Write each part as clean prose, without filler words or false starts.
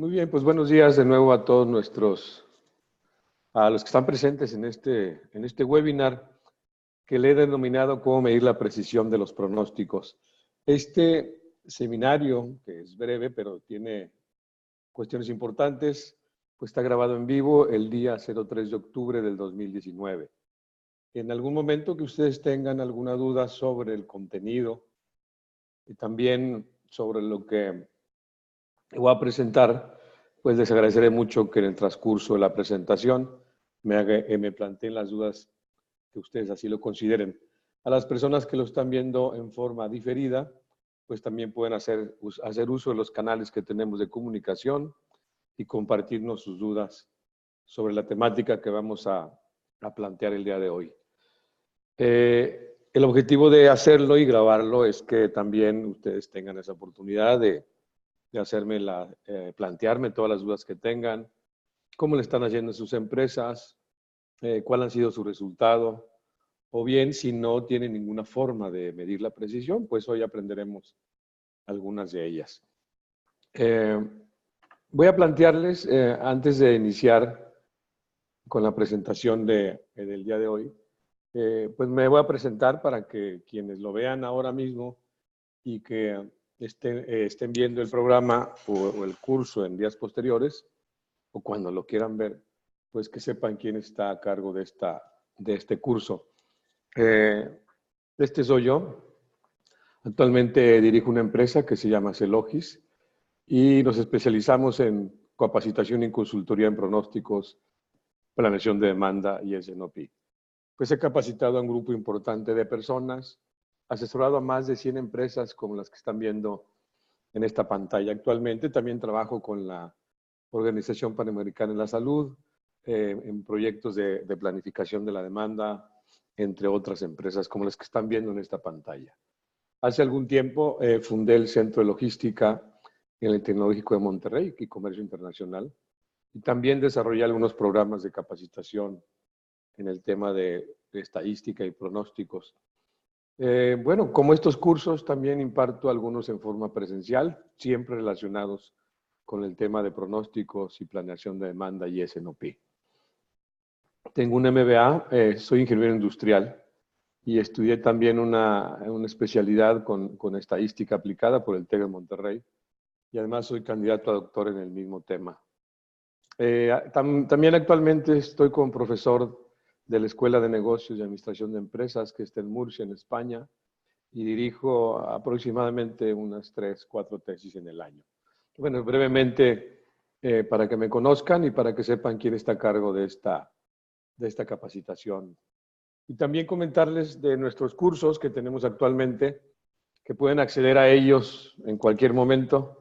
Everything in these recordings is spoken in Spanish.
Muy bien, pues buenos días de nuevo a todos a los que están presentes en este webinar que le he denominado cómo medir la precisión de los pronósticos. Este seminario, que es breve, pero tiene cuestiones importantes, pues está grabado en vivo el día 03 de octubre del 2019. En algún momento que ustedes tengan alguna duda sobre el contenido y también sobre lo que voy a presentar, pues les agradeceré mucho que en el transcurso de la presentación me planteen las dudas que ustedes así lo consideren. A las personas que lo están viendo en forma diferida, pues también pueden hacer uso de los canales que tenemos de comunicación y compartirnos sus dudas sobre la temática que vamos a plantear el día de hoy. El objetivo de hacerlo y grabarlo es que también ustedes tengan esa oportunidad de plantearme todas las dudas que tengan, cómo le están haciendo en sus empresas, cuál han sido su resultado, o bien si no tienen ninguna forma de medir la precisión, pues hoy aprenderemos algunas de ellas. Voy a plantearles, antes de iniciar con la presentación del día de hoy, pues me voy a presentar para que quienes lo vean ahora mismo y que estén viendo el programa o el curso en días posteriores, o cuando lo quieran ver, pues que sepan quién está a cargo de este curso. Este soy yo. Actualmente dirijo una empresa que se llama Celogis y nos especializamos en capacitación y consultoría en pronósticos, planeación de demanda y S&OP. Pues he capacitado a un grupo importante de personas, asesorado a más de 100 empresas como las que están viendo en esta pantalla. Actualmente también trabajo con la Organización Panamericana de la Salud, en proyectos de planificación de la demanda, entre otras empresas como las que están viendo en esta pantalla. Hace algún tiempo fundé el Centro de Logística en el Tecnológico de Monterrey y Comercio Internacional, y también desarrollé algunos programas de capacitación en el tema de estadística y pronósticos. Bueno, como estos cursos, también imparto algunos en forma presencial, siempre relacionados con el tema de pronósticos y planeación de demanda y S&OP. Tengo un MBA, soy ingeniero industrial y estudié también una especialidad con estadística aplicada por el TEC de Monterrey, y además soy candidato a doctor en el mismo tema. También actualmente estoy como profesor de la Escuela de Negocios y Administración de Empresas, que está en Murcia, en España, y dirijo aproximadamente unas 3, 4 tesis en el año. Bueno, brevemente, para que me conozcan y para que sepan quién está a cargo de esta capacitación. Y también comentarles de nuestros cursos que tenemos actualmente, que pueden acceder a ellos en cualquier momento.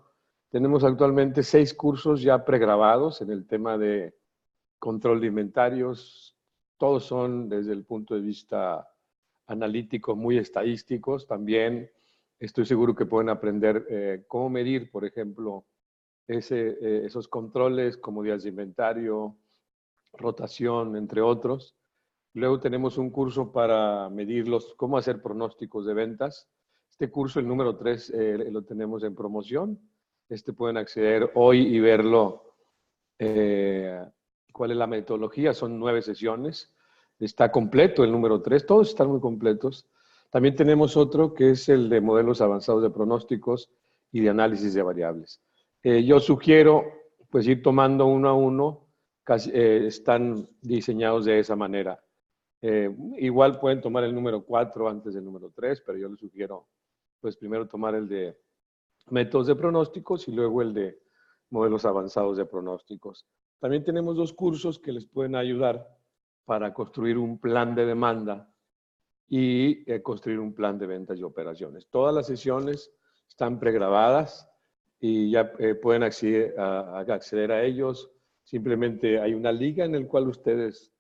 Tenemos actualmente 6 cursos ya pregrabados en el tema de control de inventarios. Todos son desde el punto de vista analítico muy estadísticos. También estoy seguro que pueden aprender cómo medir, por ejemplo, esos controles como días de inventario, rotación, entre otros. Luego tenemos un curso para medir cómo hacer pronósticos de ventas. Este curso, el número 3, lo tenemos en promoción. Pueden acceder hoy y verlo. ¿Cuál es la metodología? Son 9 sesiones. Está completo el número 3, todos están muy completos. También tenemos otro que es el de modelos avanzados de pronósticos y de análisis de variables. Yo sugiero pues ir tomando uno a uno, están diseñados de esa manera. Igual pueden tomar el número 4 antes del número 3, pero yo les sugiero pues primero tomar el de métodos de pronósticos y luego el de modelos avanzados de pronósticos. También tenemos 2 cursos que les pueden ayudar para construir un plan de demanda y construir un plan de ventas y operaciones. Todas las sesiones están pregrabadas y ya pueden acceder a ellos. Simplemente hay una liga en la cual ustedes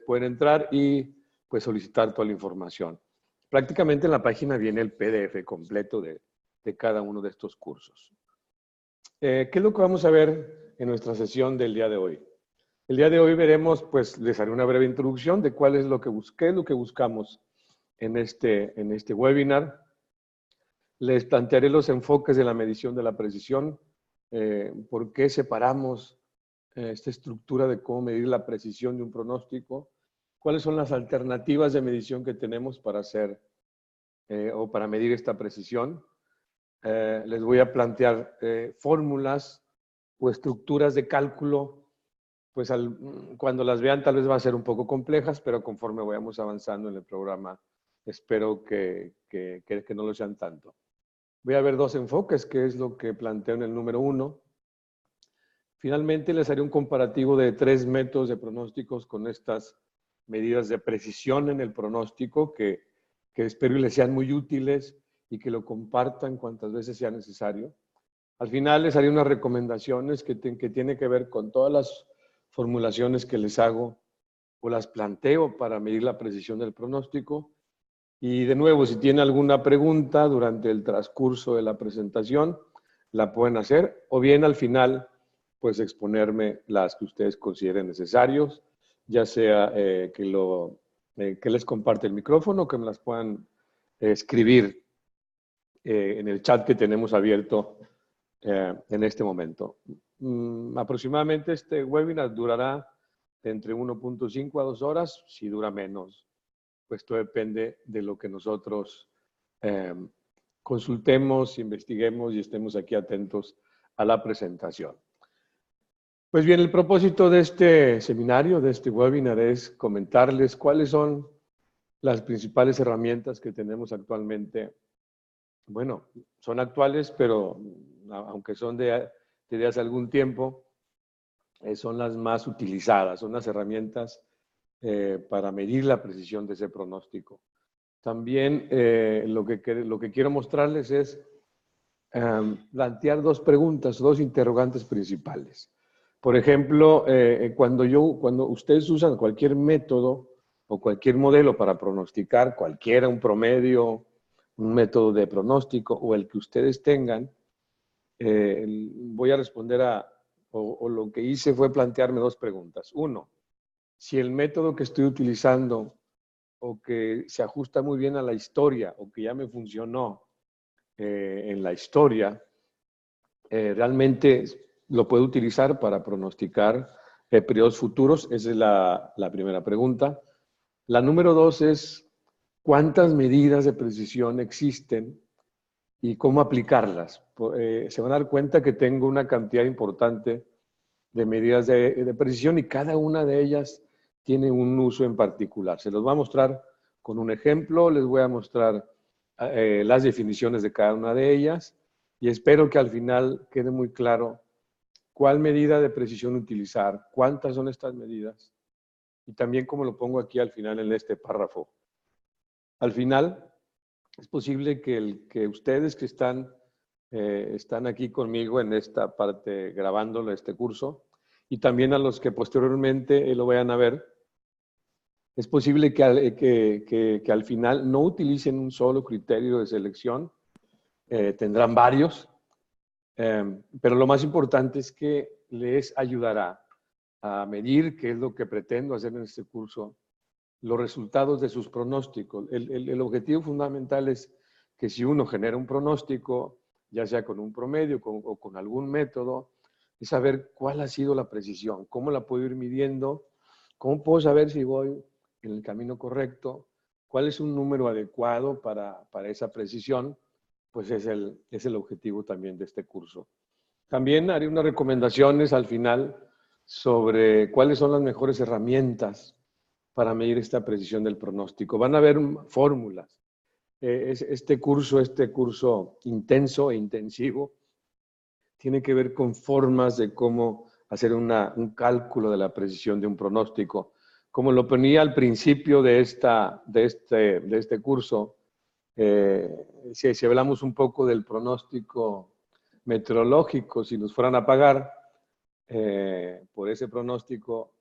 pueden entrar y pues solicitar toda la información. Prácticamente en la página viene el PDF completo de cada uno de estos cursos. ¿Qué es lo que vamos a ver en nuestra sesión del día de hoy? El día de hoy veremos, pues les haré una breve introducción de qué es lo que buscamos en este webinar. Les plantearé los enfoques de la medición de la precisión por qué separamos esta estructura de cómo medir la precisión de un pronóstico, cuáles son las alternativas de medición que tenemos para hacer o para medir esta precisión. Les voy a plantear fórmulas o estructuras de cálculo, pues cuando las vean tal vez va a ser un poco complejas, pero conforme vayamos avanzando en el programa, espero que no lo sean tanto. Voy a ver dos enfoques, que es lo que planteo en el número 1. Finalmente les haré un comparativo de 3 métodos de pronósticos con estas medidas de precisión en el pronóstico que espero les sean muy útiles y que lo compartan cuantas veces sea necesario. Al final les haré unas recomendaciones que tienen que ver con todas las formulaciones que les hago o las planteo para medir la precisión del pronóstico. Y de nuevo, si tienen alguna pregunta durante el transcurso de la presentación, la pueden hacer, o bien al final, pues exponerme las que ustedes consideren necesarios, ya sea que les comparte el micrófono, que me las puedan escribir en el chat que tenemos abierto en este momento. Aproximadamente este webinar durará entre 1.5 a 2 horas, si dura menos, pues todo depende de lo que nosotros consultemos, investiguemos y estemos aquí atentos a la presentación. Pues bien, el propósito de este seminario, de este webinar, es comentarles cuáles son las principales herramientas que tenemos actualmente. Bueno, son actuales, pero aunque son de hace algún tiempo, son las más utilizadas, son las herramientas para medir la precisión de ese pronóstico. También lo que quiero mostrarles es plantear dos preguntas, dos interrogantes principales. Por ejemplo, cuando ustedes usan cualquier método o cualquier modelo para pronosticar, cualquiera, un promedio, un método de pronóstico o el que ustedes tengan, voy a responder o lo que hice fue plantearme dos preguntas. Uno, si el método que estoy utilizando o que se ajusta muy bien a la historia o que ya me funcionó en la historia, realmente lo puedo utilizar para pronosticar periodos futuros. Esa es la primera pregunta. La número 2 es cuántas medidas de precisión existen y cómo aplicarlas. Se van a dar cuenta que tengo una cantidad importante de medidas de precisión y cada una de ellas tiene un uso en particular. Se los voy a mostrar con un ejemplo, les voy a mostrar las definiciones de cada una de ellas y espero que al final quede muy claro cuál medida de precisión utilizar, cuántas son estas medidas y también como lo pongo aquí al final en este párrafo. Al final, es posible que ustedes que están aquí conmigo en esta parte grabándolo, este curso, y también a los que posteriormente lo vayan a ver, es posible que al final no utilicen un solo criterio de selección, tendrán varios, pero lo más importante es que les ayudará a medir, que es lo que pretendo hacer en este curso, los resultados de sus pronósticos. El objetivo fundamental es que si uno genera un pronóstico, ya sea con un promedio o con algún método, es saber cuál ha sido la precisión, cómo la puedo ir midiendo, cómo puedo saber si voy en el camino correcto, cuál es un número adecuado para esa precisión, pues es el objetivo también de este curso. También haré unas recomendaciones al final sobre cuáles son las mejores herramientas para medir esta precisión del pronóstico. Van a haber fórmulas. Este curso intenso e intensivo tiene que ver con formas de cómo hacer un cálculo de la precisión de un pronóstico. Como lo ponía al principio de este curso, si hablamos un poco del pronóstico meteorológico, si nos fueran a pagar por ese pronóstico,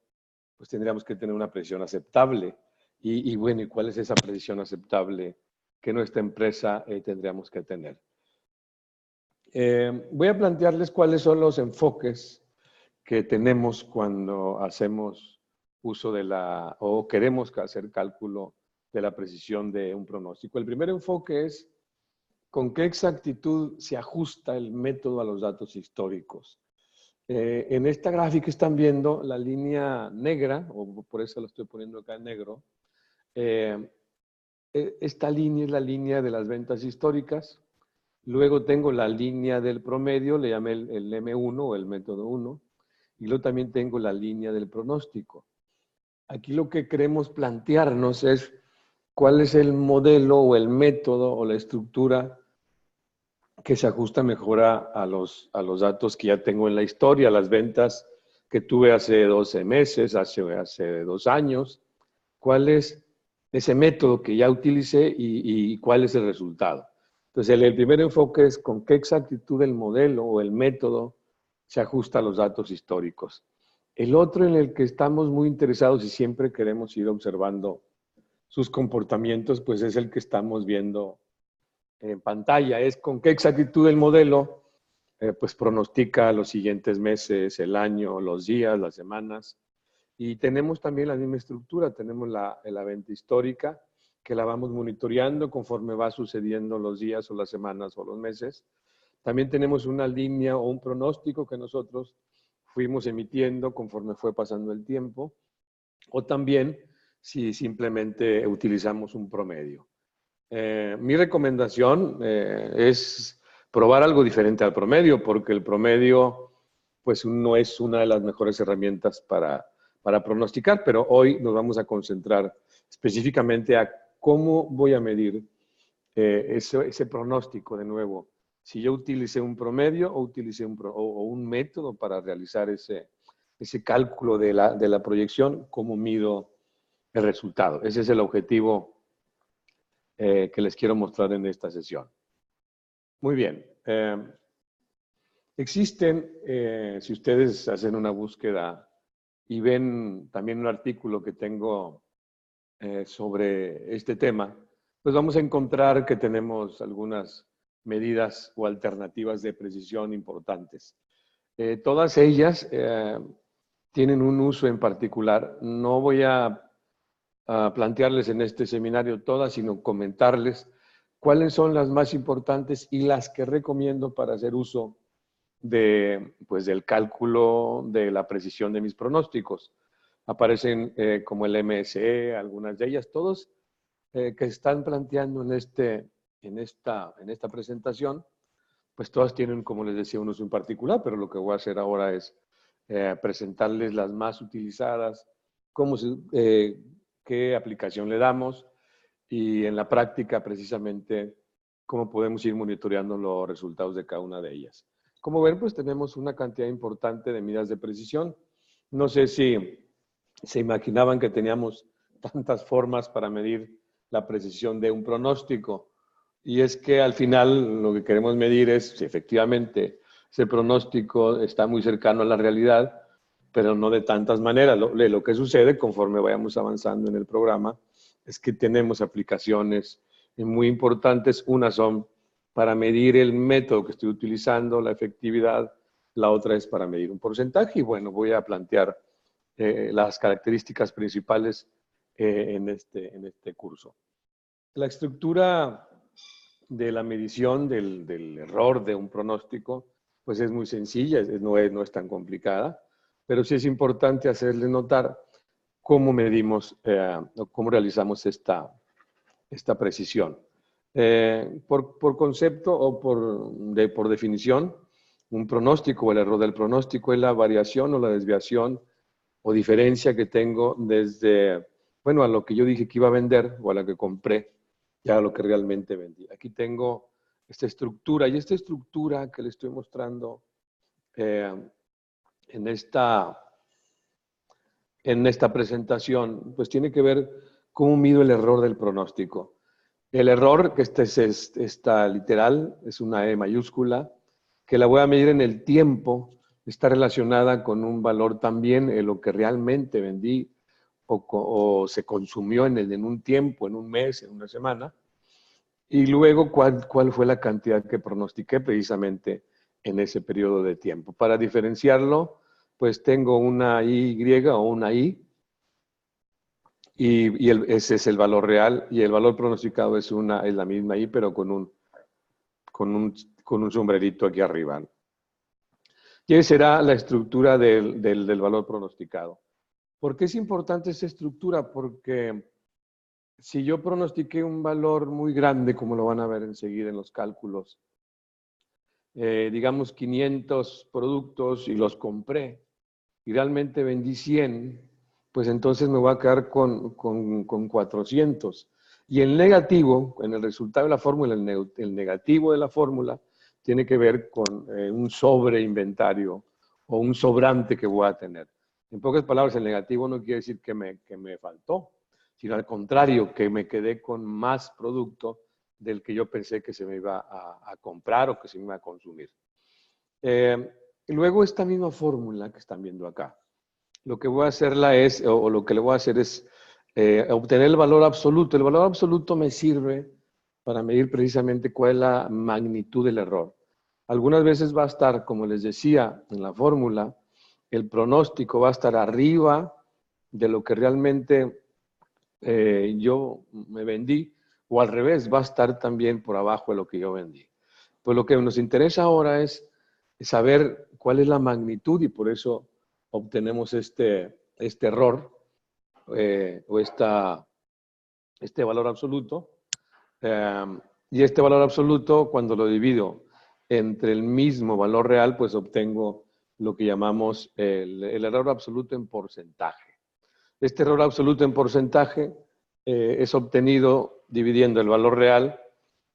pues tendríamos que tener una precisión aceptable. Y bueno, ¿y cuál es esa precisión aceptable que nuestra empresa tendríamos que tener? Voy a plantearles cuáles son los enfoques que tenemos cuando hacemos uso o queremos hacer cálculo de la precisión de un pronóstico. El primer enfoque es ¿con qué exactitud se ajusta el método a los datos históricos? En esta gráfica están viendo la línea negra, o por eso lo estoy poniendo acá en negro. Esta línea es la línea de las ventas históricas. Luego tengo la línea del promedio, le llamé el M1 o el método 1. Y luego también tengo la línea del pronóstico. Aquí lo que queremos plantearnos es cuál es el modelo o el método o la estructura que se ajusta mejor a los datos que ya tengo en la historia, las ventas que tuve hace 12 meses, hace 2 años. ¿Cuál es ese método que ya utilicé y cuál es el resultado? Entonces, el primer enfoque es con qué exactitud el modelo o el método se ajusta a los datos históricos. El otro en el que estamos muy interesados y siempre queremos ir observando sus comportamientos, pues es el que estamos viendo en pantalla. Es con qué exactitud el modelo pues pronostica los siguientes meses, el año, los días, las semanas. Y tenemos también la misma estructura. Tenemos la venta histórica, que la vamos monitoreando conforme va sucediendo los días o las semanas o los meses. También tenemos una línea o un pronóstico que nosotros fuimos emitiendo conforme fue pasando el tiempo, o también si simplemente utilizamos un promedio. Mi recomendación es probar algo diferente al promedio, porque el promedio pues no es una de las mejores herramientas para pronosticar, pero hoy nos vamos a concentrar específicamente a cómo voy a medir ese pronóstico de nuevo. Si yo utilicé un promedio o utilicé un método para realizar ese cálculo de la proyección, cómo mido el resultado. Ese es el objetivo que les quiero mostrar en esta sesión. Muy bien. Existen, si ustedes hacen una búsqueda y ven también un artículo que tengo sobre este tema, pues vamos a encontrar que tenemos algunas medidas o alternativas de precisión importantes. Todas ellas tienen un uso en particular. No voy a plantearles en este seminario todas, sino comentarles cuáles son las más importantes y las que recomiendo para hacer uso pues, del cálculo de la precisión de mis pronósticos. Aparecen como el MSE, algunas de ellas, todos que están planteando en esta presentación, pues todas tienen, como les decía, un uso en particular, pero lo que voy a hacer ahora es presentarles las más utilizadas, qué aplicación le damos y en la práctica precisamente cómo podemos ir monitoreando los resultados de cada una de ellas. Como ven, pues tenemos una cantidad importante de medidas de precisión. No sé si se imaginaban que teníamos tantas formas para medir la precisión de un pronóstico. Y es que al final lo que queremos medir es si efectivamente ese pronóstico está muy cercano a la realidad, pero no de tantas maneras. Lo que sucede conforme vayamos avanzando en el programa es que tenemos aplicaciones muy importantes. Unas son para medir el método que estoy utilizando, la efectividad. La otra es para medir un porcentaje. Y bueno, voy a plantear las características principales en este curso. La estructura de la medición del error de un pronóstico, pues es muy sencilla, no es tan complicada, pero sí es importante hacerles notar cómo medimos, cómo realizamos esta precisión. Por concepto o por definición, un pronóstico o el error del pronóstico es la variación o la desviación o diferencia que tengo desde, bueno, a lo que yo dije que iba a vender o a la que compré, ya a lo que realmente vendí. Aquí tengo esta estructura y esta estructura que le estoy mostrando en esta presentación, pues tiene que ver cómo mido el error del pronóstico. El error, que está literal, es una E mayúscula, que la voy a medir en el tiempo, está relacionada con un valor también en lo que realmente vendí o se consumió en un tiempo, en un mes, en una semana. Y luego, ¿cuál fue la cantidad que pronostiqué precisamente en ese periodo de tiempo? Para diferenciarlo, pues tengo una Y o una I, y ese es el valor real, y el valor pronosticado es la misma I, pero con un con un sombrerito aquí arriba. ¿Qué será la estructura del valor pronosticado? ¿Por qué es importante esa estructura? Porque si yo pronostiqué un valor muy grande, como lo van a ver enseguida en los cálculos, digamos 500 productos y los compré, y realmente vendí 100, pues entonces me voy a quedar con 400. Y el negativo, en el resultado de la fórmula, el negativo de la fórmula, tiene que ver con un sobreinventario o un sobrante que voy a tener. En pocas palabras, el negativo no quiere decir que me faltó, sino al contrario, que me quedé con más producto del que yo pensé que se me iba a comprar o que se me iba a consumir. Y luego esta misma fórmula que están viendo acá, lo que voy a hacerla es, o lo que le voy a hacer es obtener el valor absoluto. El valor absoluto me sirve para medir precisamente cuál es la magnitud del error. Algunas veces va a estar, como les decía en la fórmula, el pronóstico va a estar arriba de lo que realmente yo me vendí, o al revés, va a estar también por abajo de lo que yo vendí. Pues lo que nos interesa ahora es saber cuál es la magnitud y por eso obtenemos este error o este valor absoluto. Y este valor absoluto, cuando lo divido entre el mismo valor real, pues obtengo lo que llamamos el error absoluto en porcentaje. Este error absoluto en porcentaje es obtenido dividiendo el valor real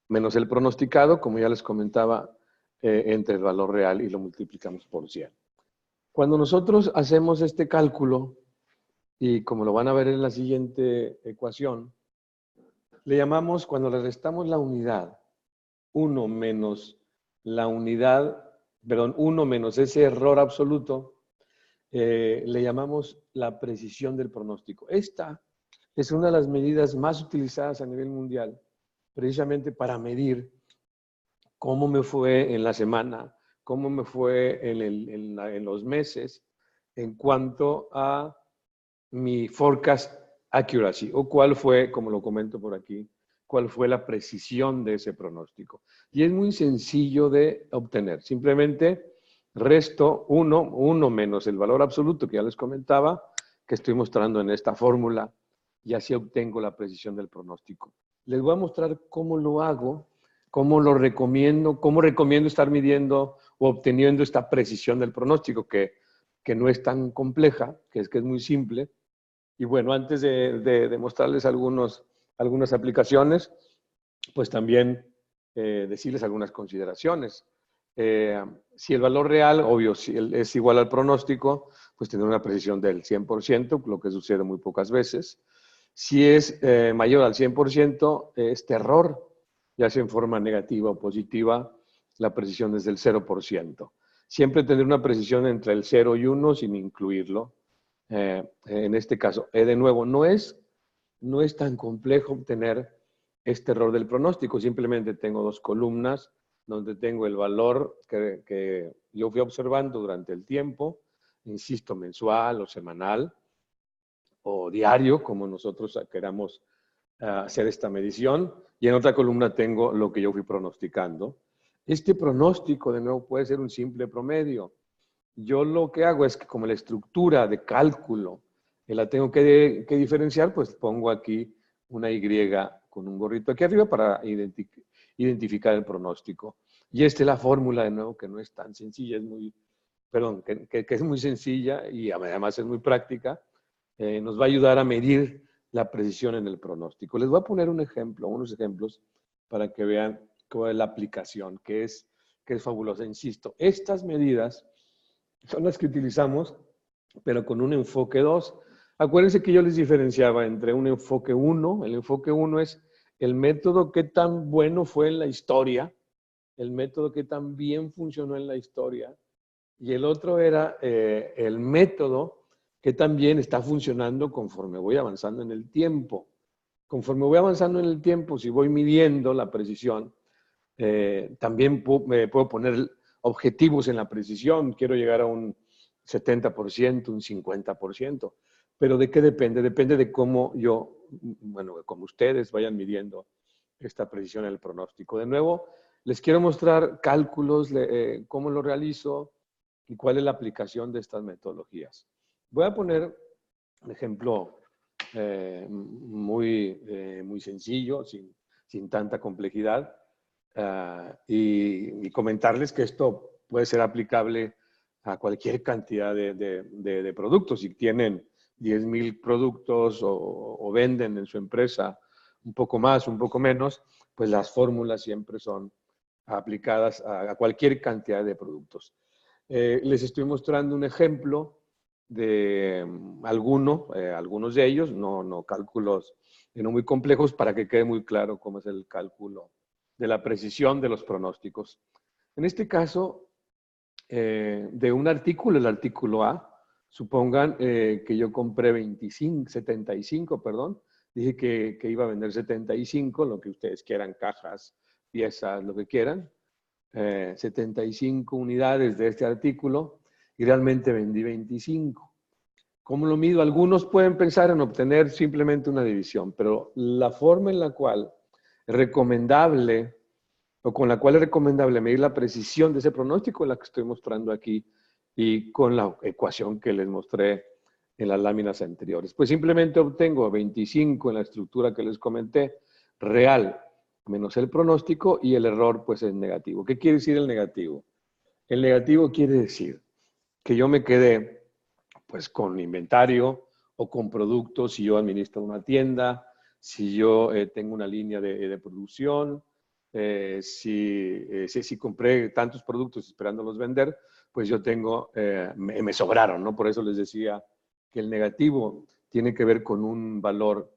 menos el pronosticado, como ya les comentaba, entre el valor real y lo multiplicamos por 100. Cuando nosotros hacemos este cálculo, y como lo van a ver en la siguiente ecuación, le llamamos, cuando le restamos la unidad, 1 menos la unidad, perdón, 1 menos ese error absoluto, le llamamos la precisión del pronóstico. Esta es una de las medidas más utilizadas a nivel mundial, precisamente para medir cómo me fue en la semana, cómo me fue en los meses, en cuanto a mi forecast accuracy, o cuál fue, como lo comento por aquí, cuál fue la precisión de ese pronóstico. Y es muy sencillo de obtener. Simplemente resto 1 menos el valor absoluto que ya les comentaba, que estoy mostrando en esta fórmula, y así obtengo la precisión del pronóstico. Les voy a mostrar cómo lo hago, cómo lo recomiendo, cómo recomiendo estar midiendo o obteniendo esta precisión del pronóstico, que no es tan compleja, que es muy simple. Y bueno, antes de mostrarles algunas aplicaciones, pues también decirles algunas consideraciones. Si el valor real, obvio, si es igual al pronóstico, pues tendrá una precisión del 100%, lo que sucede muy pocas veces. Si es mayor al 100%, este error, ya sea en forma negativa o positiva, la precisión es del 0%. Siempre tendré una precisión entre el 0 y 1 sin incluirlo. En este caso, de nuevo, no es tan complejo obtener este error del pronóstico. Simplemente tengo dos columnas donde tengo el valor que yo fui observando durante el tiempo, insisto, mensual o semanal o diario, como nosotros queramos hacer esta medición, y en otra columna tengo lo que yo fui pronosticando. Este pronóstico, de nuevo, puede ser un simple promedio. Yo lo que hago es que como la estructura de cálculo la tengo que diferenciar, pues pongo aquí una Y con un gorrito aquí arriba para identificar el pronóstico. Y esta es la fórmula, de nuevo, que no es tan sencilla, que es muy sencilla y además es muy práctica. Nos va a ayudar a medir la precisión en el pronóstico. Les voy a poner unos ejemplos para que vean cuál es la aplicación, que es fabulosa. Insisto, estas medidas son las que utilizamos, pero con un enfoque 2. Acuérdense que yo les diferenciaba entre un enfoque 1. El enfoque 1 es el método que tan bueno fue en la historia, el método que tan bien funcionó en la historia, y el otro era el método que también está funcionando conforme voy avanzando en el tiempo. Conforme voy avanzando en el tiempo, si voy midiendo la precisión, también me puedo poner objetivos en la precisión. Quiero llegar a un 70%, un 50%. ¿Pero de qué depende? Depende de cómo como ustedes vayan midiendo esta precisión en el pronóstico. De nuevo, les quiero mostrar cálculos, cómo lo realizo y cuál es la aplicación de estas metodologías. Voy a poner un ejemplo muy sencillo, sin tanta complejidad, y comentarles que esto puede ser aplicable a cualquier cantidad de productos. Si tienen 10,000 productos o venden en su empresa un poco más, un poco menos, pues las fórmulas siempre son aplicadas a cualquier cantidad de productos. Les estoy mostrando un ejemplo de algunos de ellos, no cálculos no muy complejos, para que quede muy claro cómo es el cálculo de la precisión de los pronósticos. En este caso, de un artículo, el artículo A, supongan que yo compré 75, perdón, dije que iba a vender 75, lo que ustedes quieran, cajas, piezas, lo que quieran, 75 unidades de este artículo y realmente vendí 25. ¿Cómo lo mido? Algunos pueden pensar en obtener simplemente una división, pero la forma en la cual es recomendable o con la cual es recomendable medir la precisión de ese pronóstico es la que estoy mostrando aquí y con la ecuación que les mostré en las láminas anteriores. Pues simplemente obtengo 25 en la estructura que les comenté, real menos el pronóstico, y el error pues es negativo. ¿Qué quiere decir el negativo? El negativo quiere decir que yo me quedé pues con inventario o con productos si yo administro una tienda, si yo tengo una línea de producción, si compré tantos productos esperándolos vender, pues yo tengo, me sobraron, ¿no? Por eso les decía que el negativo tiene que ver con un valor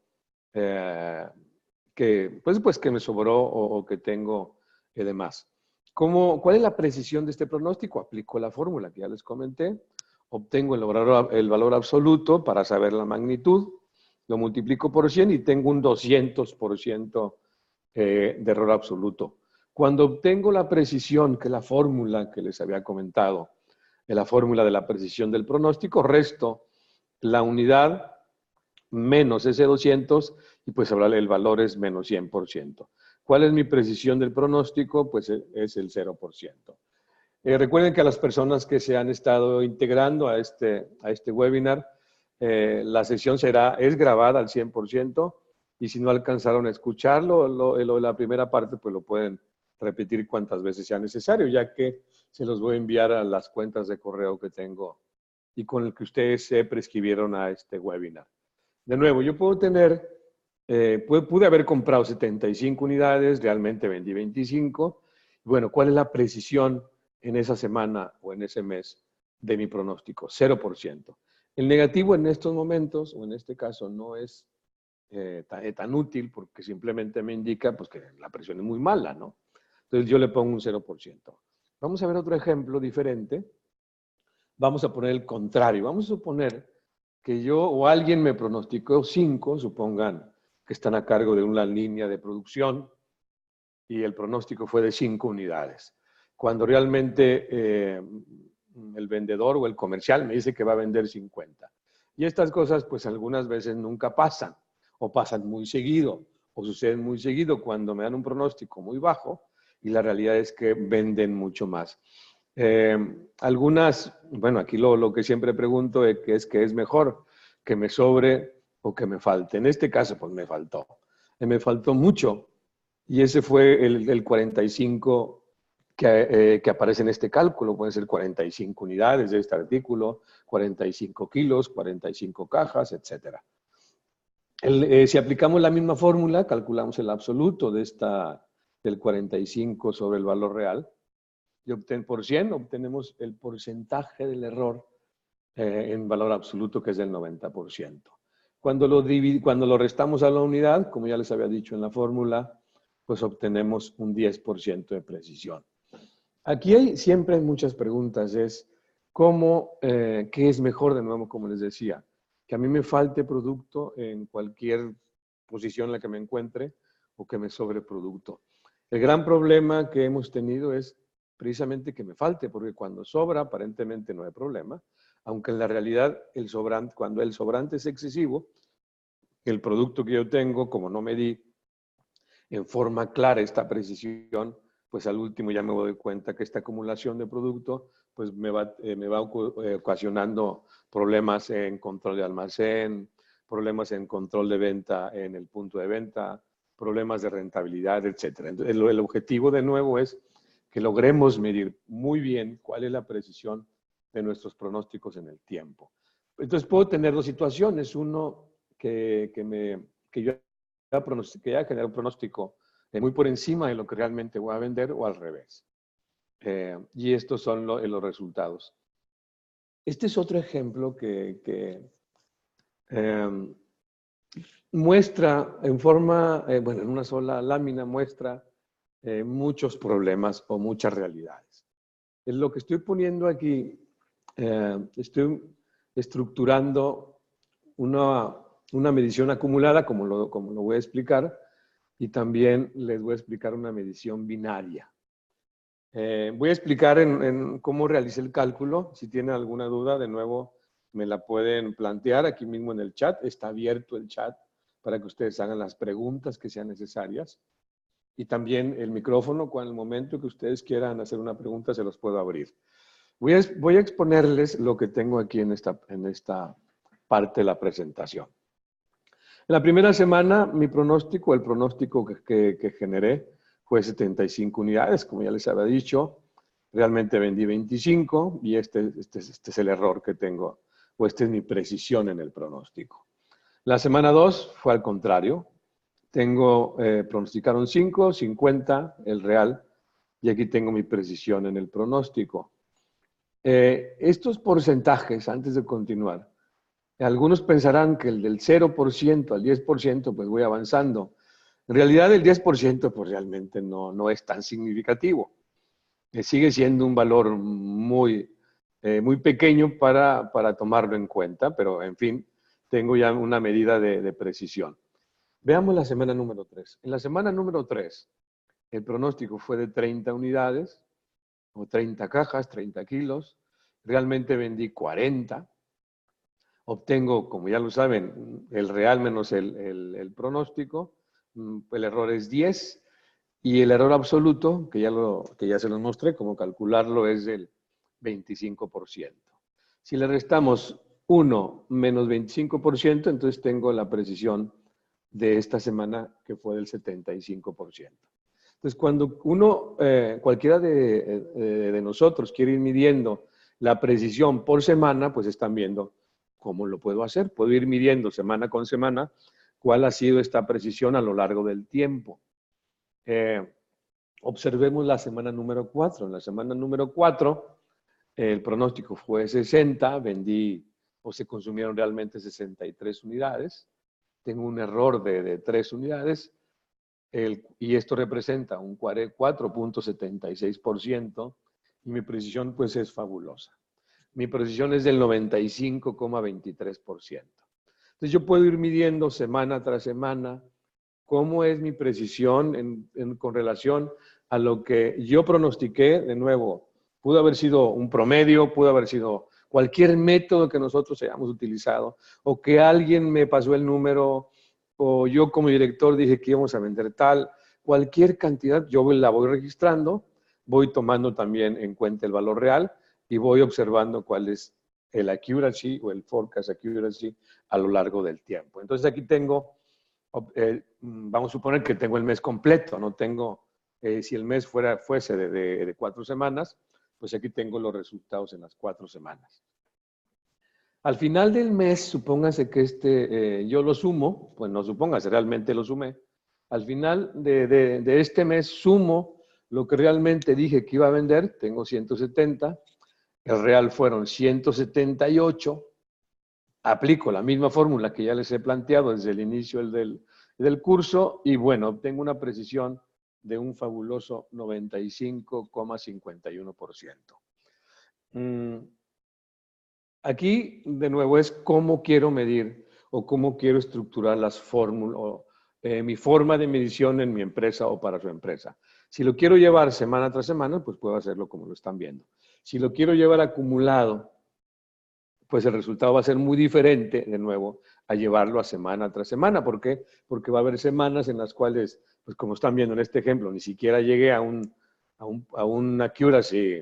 pues que me sobró o que tengo de más. ¿Cuál es la precisión de este pronóstico? Aplico la fórmula que ya les comenté, obtengo el valor absoluto para saber la magnitud, lo multiplico por 100 y tengo un 200% de error absoluto. Cuando obtengo la precisión, que es la fórmula que les había comentado, la fórmula de la precisión del pronóstico, resto la unidad menos ese 200 y pues ahora el valor es menos 100%. ¿Cuál es mi precisión del pronóstico? Pues es el 0%. Recuerden que a las personas que se han estado integrando a este webinar, la sesión es grabada al 100% y si no alcanzaron a escucharlo, la primera parte, pues lo pueden repetir cuantas veces sea necesario, ya que se los voy a enviar a las cuentas de correo que tengo y con el que ustedes se prescribieron a este webinar. De nuevo, yo puedo tener, pude haber comprado 75 unidades, realmente vendí 25. Bueno, ¿cuál es la precisión en esa semana o en ese mes de mi pronóstico? 0%. El negativo en estos momentos, o en este caso, no es tan útil porque simplemente me indica pues, que la presión es muy mala, ¿no? Entonces yo le pongo un 0%. Vamos a ver otro ejemplo diferente. Vamos a poner el contrario. Vamos a suponer que yo o alguien me pronosticó 5, supongan que están a cargo de una línea de producción y el pronóstico fue de 5 unidades. Cuando realmente el vendedor o el comercial me dice que va a vender 50. Y estas cosas pues algunas veces nunca pasan o pasan muy seguido o suceden muy seguido cuando me dan un pronóstico muy bajo y la realidad es que venden mucho más. Bueno, aquí lo que siempre pregunto es que es mejor que me sobre o que me falte. En este caso, pues me faltó. Me faltó mucho y ese fue el 45 que aparece en este cálculo. Pueden ser 45 unidades de este artículo, 45 kilos, 45 cajas, etc. Si aplicamos la misma fórmula, calculamos el absoluto del 45 sobre el valor real, y por 100 obtenemos el porcentaje del error en valor absoluto, que es del 90%. Cuando lo restamos a la unidad, como ya les había dicho en la fórmula, pues obtenemos un 10% de precisión. Aquí siempre hay muchas preguntas, ¿qué es mejor? De nuevo, como les decía, que a mí me falte producto en cualquier posición en la que me encuentre o que me sobre producto. El gran problema que hemos tenido es precisamente que me falte, porque cuando sobra aparentemente no hay problema, aunque en la realidad cuando el sobrante es excesivo, el producto que yo tengo, como no medí en forma clara esta precisión, pues al último ya me doy cuenta que esta acumulación de producto pues me va ocasionando problemas en control de almacén, problemas en control de venta en el punto de venta, problemas de rentabilidad, etcétera. Entonces, el objetivo de nuevo es que logremos medir muy bien cuál es la precisión de nuestros pronósticos en el tiempo. Entonces puedo tener dos situaciones. Uno, que yo ya generé un pronóstico muy por encima de lo que realmente voy a vender o al revés. Y estos son los resultados. Este es otro ejemplo que muestra en forma, bueno, en una sola lámina muestra muchos problemas o muchas realidades. En lo que estoy poniendo aquí, estoy estructurando una medición acumulada, como lo voy a explicar, y también les voy a explicar una medición binaria. Voy a explicar en cómo realicé el cálculo. Si tienen alguna duda, de nuevo, me la pueden plantear aquí mismo en el chat. Está abierto el chat para que ustedes hagan las preguntas que sean necesarias. Y también el micrófono, cuando el momento que ustedes quieran hacer una pregunta, se los puedo abrir. Voy a exponerles lo que tengo aquí en esta parte de la presentación. En la primera semana, mi pronóstico, el pronóstico que generé fue 75 unidades, como ya les había dicho. Realmente vendí 25 y este es el error que tengo, o esta es mi precisión en el pronóstico. La semana 2 fue al contrario. Pronosticaron 5, 50, el real, y aquí tengo mi precisión en el pronóstico. Estos porcentajes, antes de continuar, algunos pensarán que el del 0% al 10%, pues voy avanzando. En realidad, el 10% pues realmente no es tan significativo. Sigue siendo un valor muy pequeño para tomarlo en cuenta, pero en fin, tengo ya una medida de precisión. Veamos la semana número 3. En la semana número 3, el pronóstico fue de 30 unidades, o 30 cajas, 30 kilos. Realmente vendí 40. Obtengo, como ya lo saben, el real menos el pronóstico. El error es 10. Y el error absoluto, que ya se los mostré, cómo calcularlo, es del 25%. Si le restamos 1 menos 25%, entonces tengo la precisión de esta semana, que fue del 75%. Entonces, cuando cualquiera de nosotros quiere ir midiendo la precisión por semana, pues están viendo cómo lo puedo hacer. Puedo ir midiendo semana con semana cuál ha sido esta precisión a lo largo del tiempo. Observemos la semana número 4. En la semana número 4, el pronóstico fue 60, vendí o se consumieron realmente 63 unidades. Tengo un error de 3 unidades y esto representa un 4.76% y mi precisión pues es fabulosa. Mi precisión es del 95,23%. Entonces yo puedo ir midiendo semana tras semana cómo es mi precisión con relación a lo que yo pronostiqué. De nuevo, pudo haber sido un promedio, pudo haber sido cualquier método que nosotros hayamos utilizado, o que alguien me pasó el número, o yo como director dije que íbamos a vender tal, cualquier cantidad, yo la voy registrando, voy tomando también en cuenta el valor real y voy observando cuál es el accuracy o el forecast accuracy a lo largo del tiempo. Entonces aquí tengo, vamos a suponer que tengo el mes completo, no tengo, si el mes fuese de 4 semanas, pues aquí tengo los resultados en las 4 semanas. Al final del mes, supóngase que yo lo sumo, pues no supóngase, realmente lo sumé. Al final de este mes sumo lo que realmente dije que iba a vender, tengo 170, el real fueron 178, aplico la misma fórmula que ya les he planteado desde el inicio del curso y bueno, obtengo una precisión de un fabuloso 95,51%. Aquí, de nuevo, es cómo quiero medir o cómo quiero estructurar las fórmulas o mi forma de medición en mi empresa o para su empresa. Si lo quiero llevar semana tras semana, pues puedo hacerlo como lo están viendo. Si lo quiero llevar acumulado, pues el resultado va a ser muy diferente, de nuevo, a llevarlo a semana tras semana. ¿Por qué? Porque va a haber semanas en las cuales, pues como están viendo en este ejemplo, ni siquiera llegué a un a un accuracy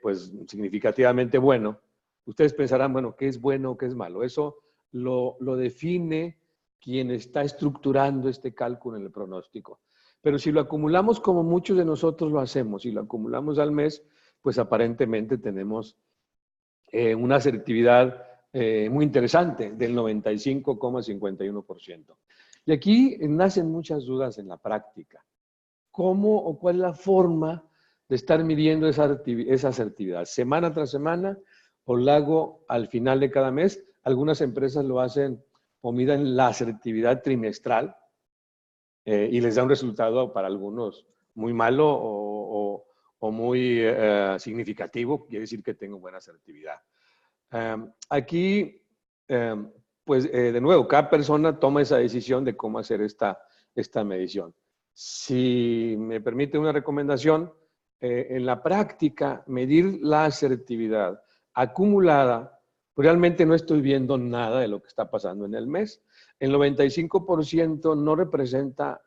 pues significativamente bueno, ustedes pensarán, bueno, ¿qué es bueno o qué es malo? Eso lo define quien está estructurando este cálculo en el pronóstico. Pero si lo acumulamos como muchos de nosotros lo hacemos, y lo acumulamos al mes, pues aparentemente tenemos una asertividad muy interesante del 95,51%. Y aquí nacen muchas dudas en la práctica. ¿Cómo o cuál es la forma de estar midiendo esa asertividad? ¿Semana tras semana o lo hago al final de cada mes? Algunas empresas lo hacen o miden la asertividad trimestral y les da un resultado para algunos muy malo o muy significativo. Quiere decir que tengo buena asertividad. Aquí, pues de nuevo, cada persona toma esa decisión de cómo hacer esta medición. Si me permite una recomendación, en la práctica, medir la asertividad acumulada, pues realmente no estoy viendo nada de lo que está pasando en el mes. El 95% no representa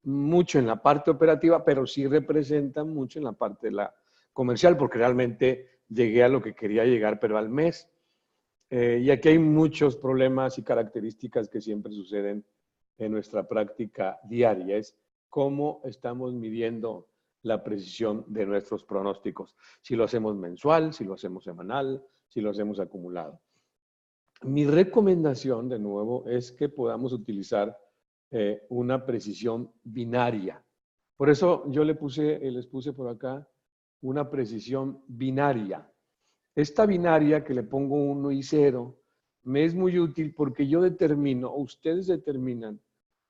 mucho en la parte operativa, pero sí representa mucho en la parte de la comercial, porque realmente llegué a lo que quería llegar, pero al mes. Y aquí hay muchos problemas y características que siempre suceden en nuestra práctica diaria. Es cómo estamos midiendo la precisión de nuestros pronósticos. Si lo hacemos mensual, si lo hacemos semanal, si lo hacemos acumulado. Mi recomendación, de nuevo, es que podamos utilizar una precisión binaria. Por eso yo les puse por acá una precisión binaria. Esta binaria que le pongo 1 y 0 me es muy útil porque yo determino, o ustedes determinan,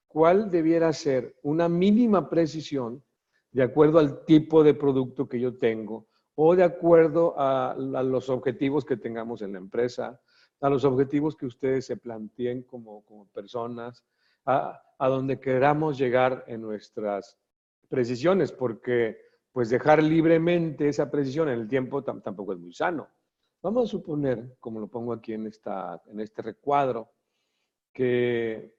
cuál debiera ser una mínima precisión de acuerdo al tipo de producto que yo tengo o de acuerdo a los objetivos que tengamos en la empresa, a los objetivos que ustedes se planteen como personas, a donde queramos llegar en nuestras precisiones, porque pues dejar libremente esa precisión en el tiempo tampoco es muy sano. Vamos a suponer, como lo pongo aquí en este recuadro, que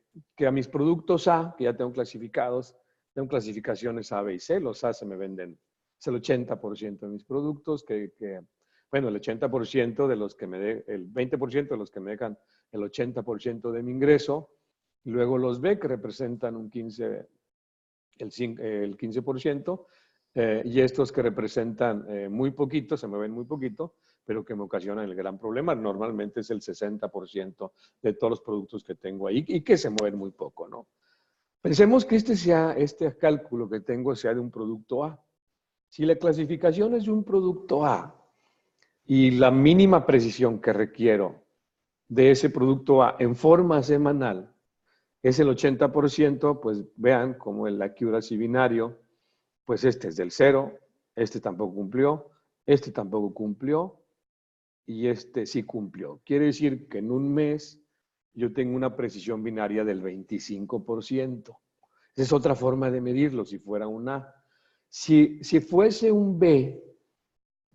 a mis productos A, que ya tengo clasificados, tengo clasificaciones A, B y C. Los A se me venden, es el 80% de mis productos, bueno, el 80% de los que el 20% de los que me dejan el 80% de mi ingreso. Y luego los B, que representan el 15%, y estos que representan muy poquito, se mueven muy poquito, pero que me ocasionan el gran problema. Normalmente es el 60% de todos los productos que tengo ahí y que se mueven muy poco, ¿no? Pensemos que este cálculo que tengo sea de un producto A. Si la clasificación es de un producto A y la mínima precisión que requiero de ese producto A en forma semanal es el 80%, pues vean como el accuracy binario, pues este es del 0, este tampoco cumplió, este tampoco cumplió, y este sí cumplió. Quiere decir que en un mes yo tengo una precisión binaria del 25%. Esa es otra forma de medirlo, si fuera un A. Si fuese un B,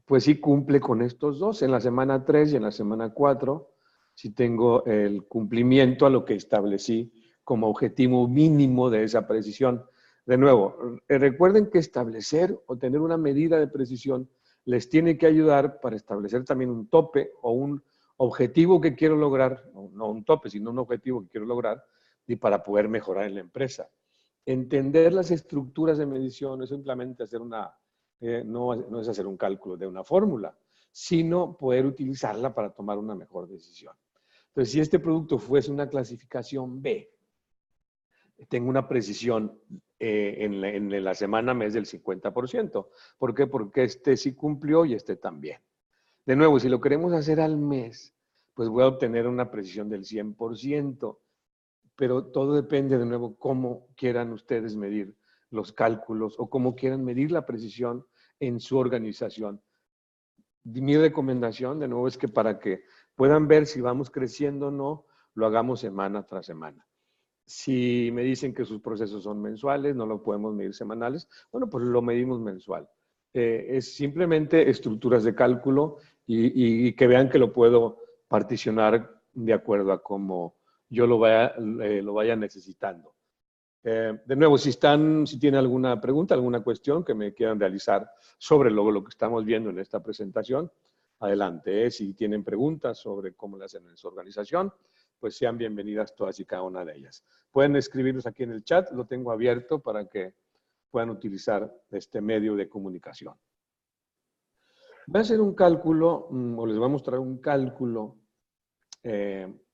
pues sí cumple con estos dos. En la semana 3 y en la semana 4, si tengo el cumplimiento a lo que establecí como objetivo mínimo de esa precisión. De nuevo, recuerden que establecer o tener una medida de precisión les tiene que ayudar para establecer también un tope o un objetivo que quiero lograr, no un tope, sino un objetivo que quiero lograr, y para poder mejorar en la empresa. Entender las estructuras de medición es simplemente hacer no es hacer un cálculo de una fórmula, sino poder utilizarla para tomar una mejor decisión. Entonces, si este producto fuese una clasificación B, tengo una precisión en la semana mes del 50%. ¿Por qué? Porque este sí cumplió y este también. De nuevo, si lo queremos hacer al mes, pues voy a obtener una precisión del 100%, pero todo depende de nuevo cómo quieran ustedes medir los cálculos o cómo quieran medir la precisión en su organización. Mi recomendación, de nuevo, es que para que puedan ver si vamos creciendo o no, lo hagamos semana tras semana. Si me dicen que sus procesos son mensuales, no lo podemos medir semanales, bueno, pues lo medimos mensual. Es simplemente estructuras de cálculo y que vean que lo puedo particionar de acuerdo a cómo yo lo vaya necesitando. De nuevo, si tienen alguna pregunta, alguna cuestión que me quieran realizar sobre lo que estamos viendo en esta presentación, adelante. Si tienen preguntas sobre cómo lo hacen en su organización, pues sean bienvenidas todas y cada una de ellas. Pueden escribirnos aquí en el chat, lo tengo abierto para que puedan utilizar este medio de comunicación. Voy a hacer un cálculo, o les voy a mostrar un cálculo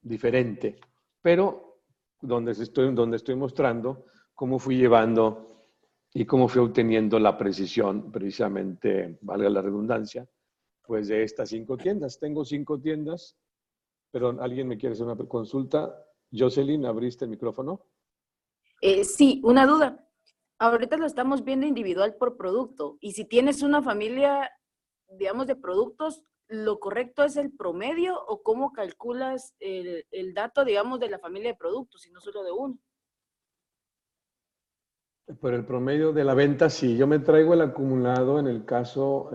diferente, pero donde estoy mostrando cómo fui llevando y cómo fui obteniendo la precisión, precisamente, valga la redundancia, pues de estas 5 tiendas. Tengo 5 tiendas. Perdón, ¿alguien me quiere hacer una consulta? Jocelyn, ¿abriste el micrófono? Sí, una duda. Ahorita lo estamos viendo individual por producto. Y si tienes una familia, digamos, de productos, ¿lo correcto es el promedio o cómo calculas el dato, digamos, de la familia de productos y no solo de uno? Por el promedio de la venta, sí. Yo me traigo el acumulado en el caso,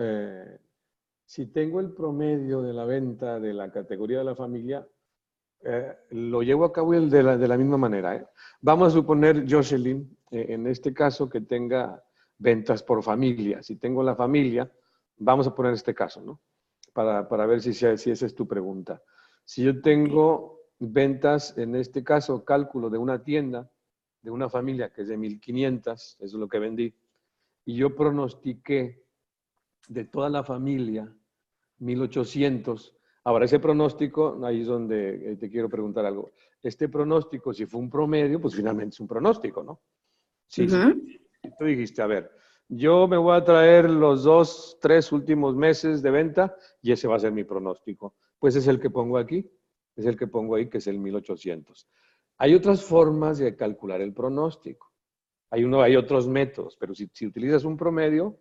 si tengo el promedio de la venta de la categoría de la familia, lo llevo a cabo de la misma manera. Vamos a suponer, Jocelyn, en este caso, que tenga ventas por familia. Si tengo la familia, vamos a poner este caso, ¿no? Para ver si esa es tu pregunta. Si yo tengo ventas, en este caso, cálculo de una tienda, de una familia que es de 1,500, eso es lo que vendí, y yo pronostiqué de toda la familia 1,800. Ahora, ese pronóstico, ahí es donde te quiero preguntar algo. Este pronóstico, si fue un promedio, pues finalmente es un pronóstico, ¿no? Sí, sí. Tú dijiste, a ver, yo me voy a traer los 2, 3 últimos meses de venta y ese va a ser mi pronóstico. Pues es el que pongo aquí, es el que pongo ahí, que es el 1,800. Hay otras formas de calcular el pronóstico. Hay otros métodos, pero si utilizas un promedio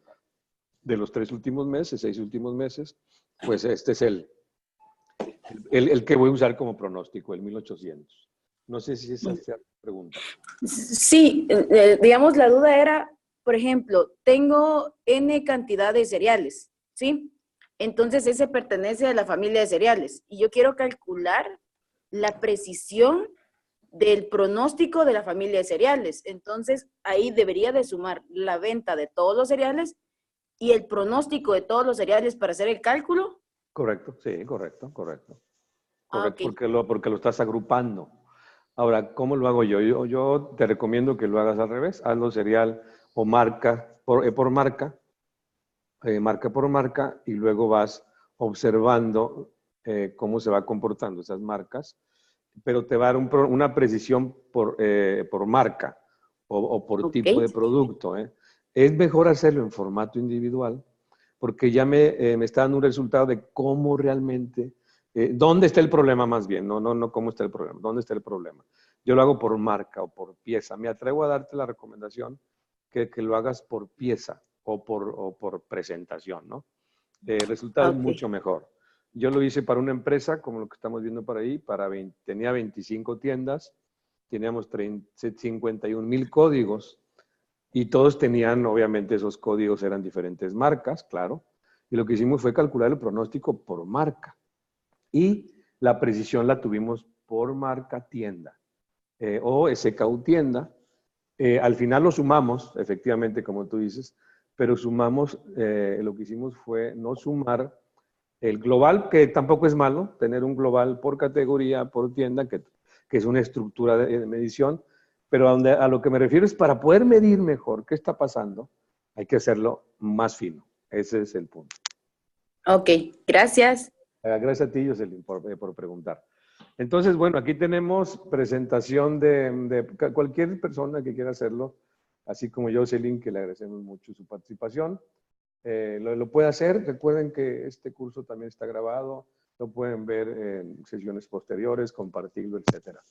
de los 3 últimos meses, 6 últimos meses, pues este es el que voy a usar como pronóstico, el 1,800. No sé si esa sea la pregunta. Sí, digamos, la duda era, por ejemplo, tengo N cantidad de cereales, ¿sí? Entonces ese pertenece a la familia de cereales y yo quiero calcular la precisión del pronóstico de la familia de cereales. Entonces ahí debería de sumar la venta de todos los cereales y el pronóstico de todos los cereales para hacer el cálculo. Correcto, sí, correcto, correcto. Ok. Correcto, porque lo estás agrupando. Ahora, ¿cómo lo hago yo? Yo te recomiendo que lo hagas al revés. Hazlo serial o marca por marca, marca por marca, y luego vas observando cómo se va comportando esas marcas, pero te va a dar una precisión por marca o por Ok. tipo de producto. Es mejor hacerlo en formato individual porque ya me está dando un resultado de cómo realmente, dónde está el problema más bien, no cómo está el problema, dónde está el problema. Yo lo hago por marca o por pieza. Me atrevo a darte la recomendación que lo hagas por pieza o por presentación, ¿no? El resultado es Ok. mucho mejor. Yo lo hice para una empresa, como lo que estamos viendo por ahí, tenía 25 tiendas, teníamos 51,000 códigos y todos tenían, obviamente, esos códigos eran diferentes marcas, claro, y lo que hicimos fue calcular el pronóstico por marca y la precisión la tuvimos por marca tienda o SKU tienda. Al final lo sumamos, efectivamente, como tú dices, pero sumamos, lo que hicimos fue no sumar el global, que tampoco es malo, tener un global por categoría, por tienda, que es una estructura de medición, pero a lo que me refiero es para poder medir mejor qué está pasando, hay que hacerlo más fino. Ese es el punto. Ok, gracias. Gracias a ti, Jocelyn, por preguntar. Entonces, bueno, aquí tenemos presentación de cualquier persona que quiera hacerlo, así como Jocelyn, que le agradecemos mucho su participación. Lo puede hacer. Recuerden que este curso también está grabado, lo pueden ver en sesiones posteriores, compartirlo, etcétera.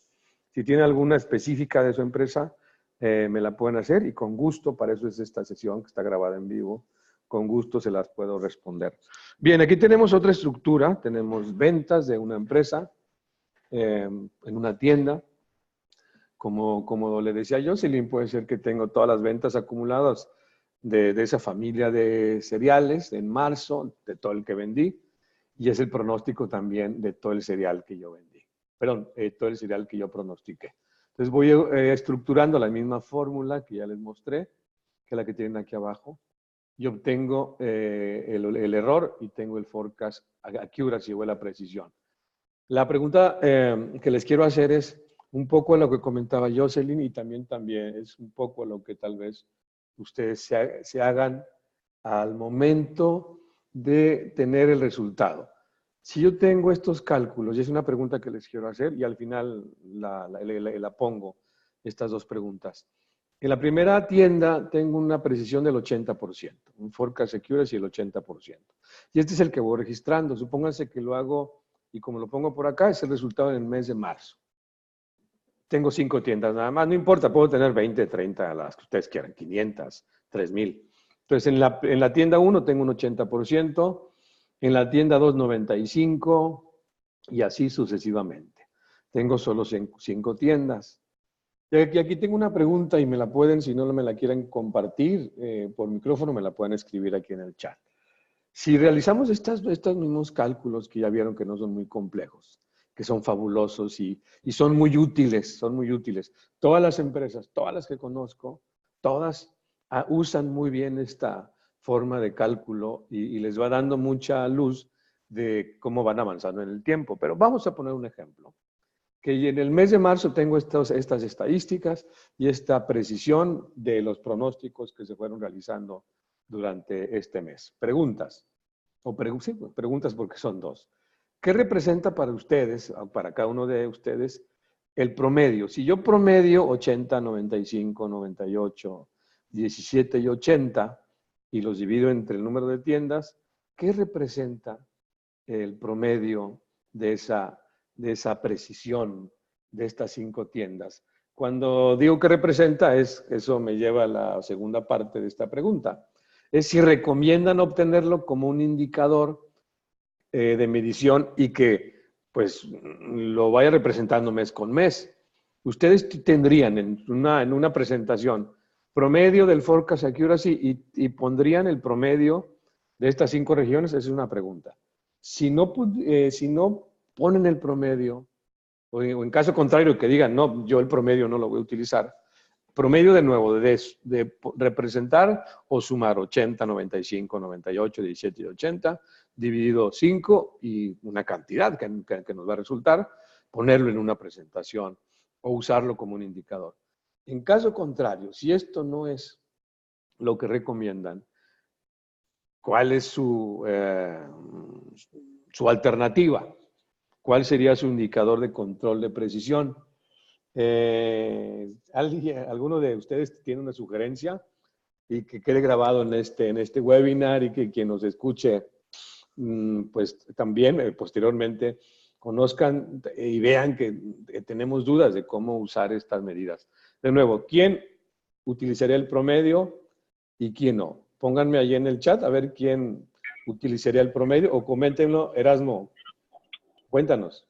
Si tiene alguna específica de su empresa, me la pueden hacer y con gusto, para eso es esta sesión que está grabada en vivo, con gusto se las puedo responder. Bien, aquí tenemos otra estructura, tenemos ventas de una empresa en una tienda. Como le decía Jocelyn, puede ser que tengo todas las ventas acumuladas de esa familia de cereales en marzo, de todo el que vendí, y es el pronóstico también de todo el cereal que yo vendí. Perdón, todo el cereal que yo pronostiqué. Entonces voy estructurando la misma fórmula que ya les mostré, que es la que tienen aquí abajo, y obtengo el error y tengo el forecast accuracy o la precisión. La pregunta que les quiero hacer es un poco lo que comentaba Jocelyn y también es un poco lo que tal vez ustedes se hagan al momento de tener el resultado. Si yo tengo estos cálculos, y es una pregunta que les quiero hacer, y al final la pongo, estas dos preguntas. En la primera tienda tengo una precisión del 80%, un forecast accuracy del 80%. Y este es el que voy registrando. Supónganse que lo hago, y como lo pongo por acá, es el resultado en el mes de marzo. Tengo 5 tiendas nada más, no importa, puedo tener 20, 30, las que ustedes quieran, 500, 3000. Entonces, en la tienda 1 tengo un 80%, en la tienda 2, 95%, y así sucesivamente. Tengo solo 5 tiendas. Y aquí tengo una pregunta y me la pueden, si no me la quieren compartir por micrófono, me la pueden escribir aquí en el chat. Si realizamos estos mismos cálculos que ya vieron que no son muy complejos, que son fabulosos y son muy útiles, Todas las empresas, todas las que conozco, todas usan muy bien esta forma de cálculo y les va dando mucha luz de cómo van avanzando en el tiempo. Pero vamos a poner un ejemplo. Que en el mes de marzo tengo estas estadísticas y esta precisión de los pronósticos que se fueron realizando durante este mes. Preguntas. Sí, preguntas porque son dos. ¿Qué representa para ustedes, para cada uno de ustedes, el promedio? Si yo promedio 80, 95, 98, 17 y 80 y los divido entre el número de tiendas, ¿qué representa el promedio de esa precisión de estas 5 tiendas? Cuando digo que representa, eso me lleva a la segunda parte de esta pregunta. Es si recomiendan obtenerlo como un indicador de medición y que pues lo vaya representando mes con mes. Ustedes tendrían en una presentación promedio del forecast accuracy y pondrían el promedio de estas 5 regiones. Esa es una pregunta. Si no ponen el promedio, o en caso contrario que digan, no, yo el promedio no lo voy a utilizar, promedio de nuevo, de representar o sumar 80, 95, 98, 17 y 80, dividido 5 y una cantidad que nos va a resultar, ponerlo en una presentación o usarlo como un indicador. En caso contrario, si esto no es lo que recomiendan, ¿cuál es su alternativa? ¿Cuál sería su indicador de control de precisión? ¿Alguno de ustedes tiene una sugerencia y que quede grabado en este webinar y que quien nos escuche, pues también posteriormente conozcan y vean que tenemos dudas de cómo usar estas medidas? De nuevo, ¿quién utilizaría el promedio y quién no? Pónganme ahí en el chat a ver quién utilizaría el promedio o coméntenlo. Erasmo, cuéntanos.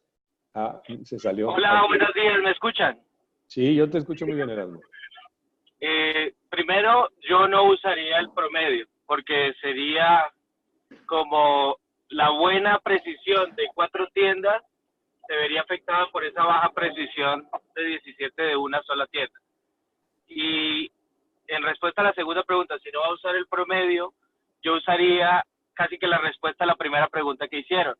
Se salió. Hola, buenos días, ¿me escuchan? Sí, yo te escucho muy bien, Erasmo. Primero, yo no usaría el promedio, porque sería como la buena precisión de 4 tiendas se vería afectada por esa baja precisión de 17 de una sola tienda. Y en respuesta a la segunda pregunta, si no va a usar el promedio, yo usaría casi que la respuesta a la primera pregunta que hicieron.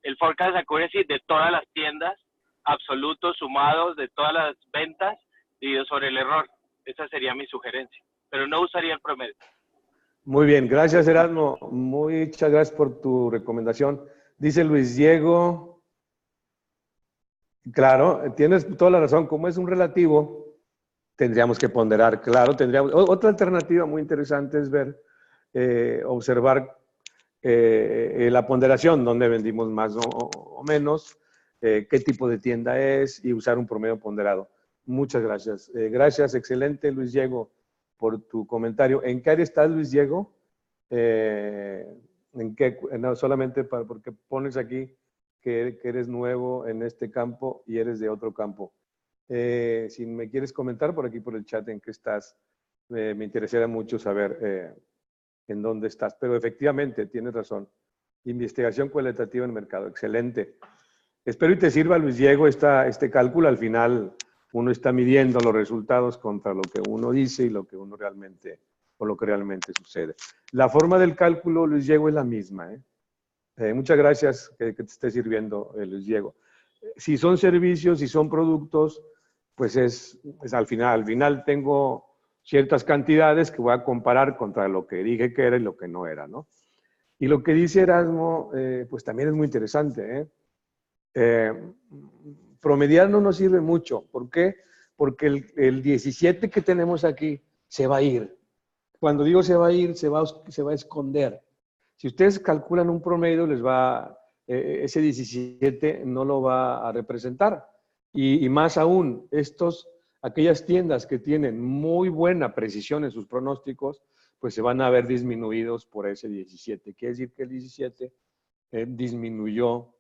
El forecast accuracy de todas las tiendas, absolutos, sumados, de todas las ventas, dividido sobre el error. Esa sería mi sugerencia, pero no usaría el promedio. Muy bien, gracias Erasmo. Muchas gracias por tu recomendación. Dice Luis Diego, claro, tienes toda la razón, como es un relativo, tendríamos que ponderar, claro, otra alternativa muy interesante es observar la ponderación, dónde vendimos más o menos, qué tipo de tienda es y usar un promedio ponderado. Muchas gracias. Gracias, excelente Luis Diego, por tu comentario. ¿En qué área estás, Luis Diego? ¿En qué? No, solamente porque pones aquí que eres nuevo en este campo y eres de otro campo. Si me quieres comentar por aquí, por el chat, en qué estás, me interesaría mucho saber en dónde estás. Pero efectivamente, tienes razón. Investigación cualitativa en mercado. Excelente. Espero y te sirva, Luis Diego, este cálculo. Al final uno está midiendo los resultados contra lo que uno dice y lo que uno realmente, o lo que realmente sucede. La forma del cálculo, Luis Diego, es la misma. Muchas gracias que te esté sirviendo, Luis Diego. Si son servicios, si son productos, pues es al final tengo ciertas cantidades que voy a comparar contra lo que dije que era y lo que no era, ¿no? Y lo que dice Erasmo, pues también es muy interesante, promediar no nos sirve mucho. ¿Por qué? Porque el 17 que tenemos aquí se va a ir. Cuando digo se va a ir, se va a esconder. Si ustedes calculan un promedio, ese 17 no lo va a representar. Y más aún, aquellas tiendas que tienen muy buena precisión en sus pronósticos, pues se van a ver disminuidos por ese 17. Quiere decir que el 17 disminuyó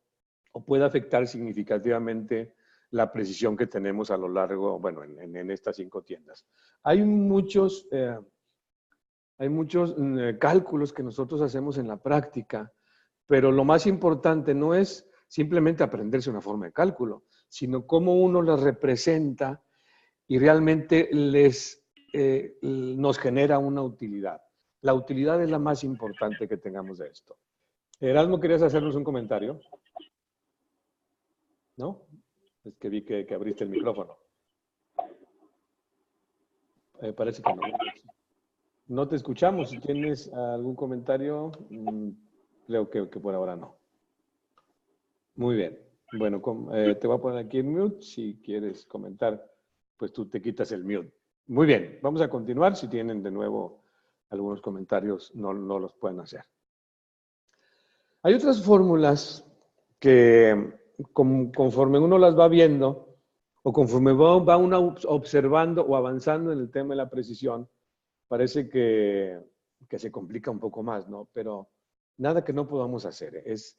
o puede afectar significativamente la precisión que tenemos a lo largo, bueno, en estas 5 tiendas. Hay muchos cálculos que nosotros hacemos en la práctica, pero lo más importante no es simplemente aprenderse una forma de cálculo, sino cómo uno las representa y realmente nos genera una utilidad. La utilidad es la más importante que tengamos de esto. Erasmo, ¿querías hacernos un comentario? ¿No? Es que vi que abriste el micrófono. Parece que no. No te escuchamos. Si tienes algún comentario, creo que por ahora no. Muy bien. Bueno, te voy a poner aquí en mute. Si quieres comentar, pues tú te quitas el mute. Muy bien. Vamos a continuar. Si tienen de nuevo algunos comentarios, no los pueden hacer. Hay otras fórmulas que conforme uno las va viendo o conforme va uno observando o avanzando en el tema de la precisión, parece que se complica un poco más, ¿no? Pero nada que no podamos hacer. Es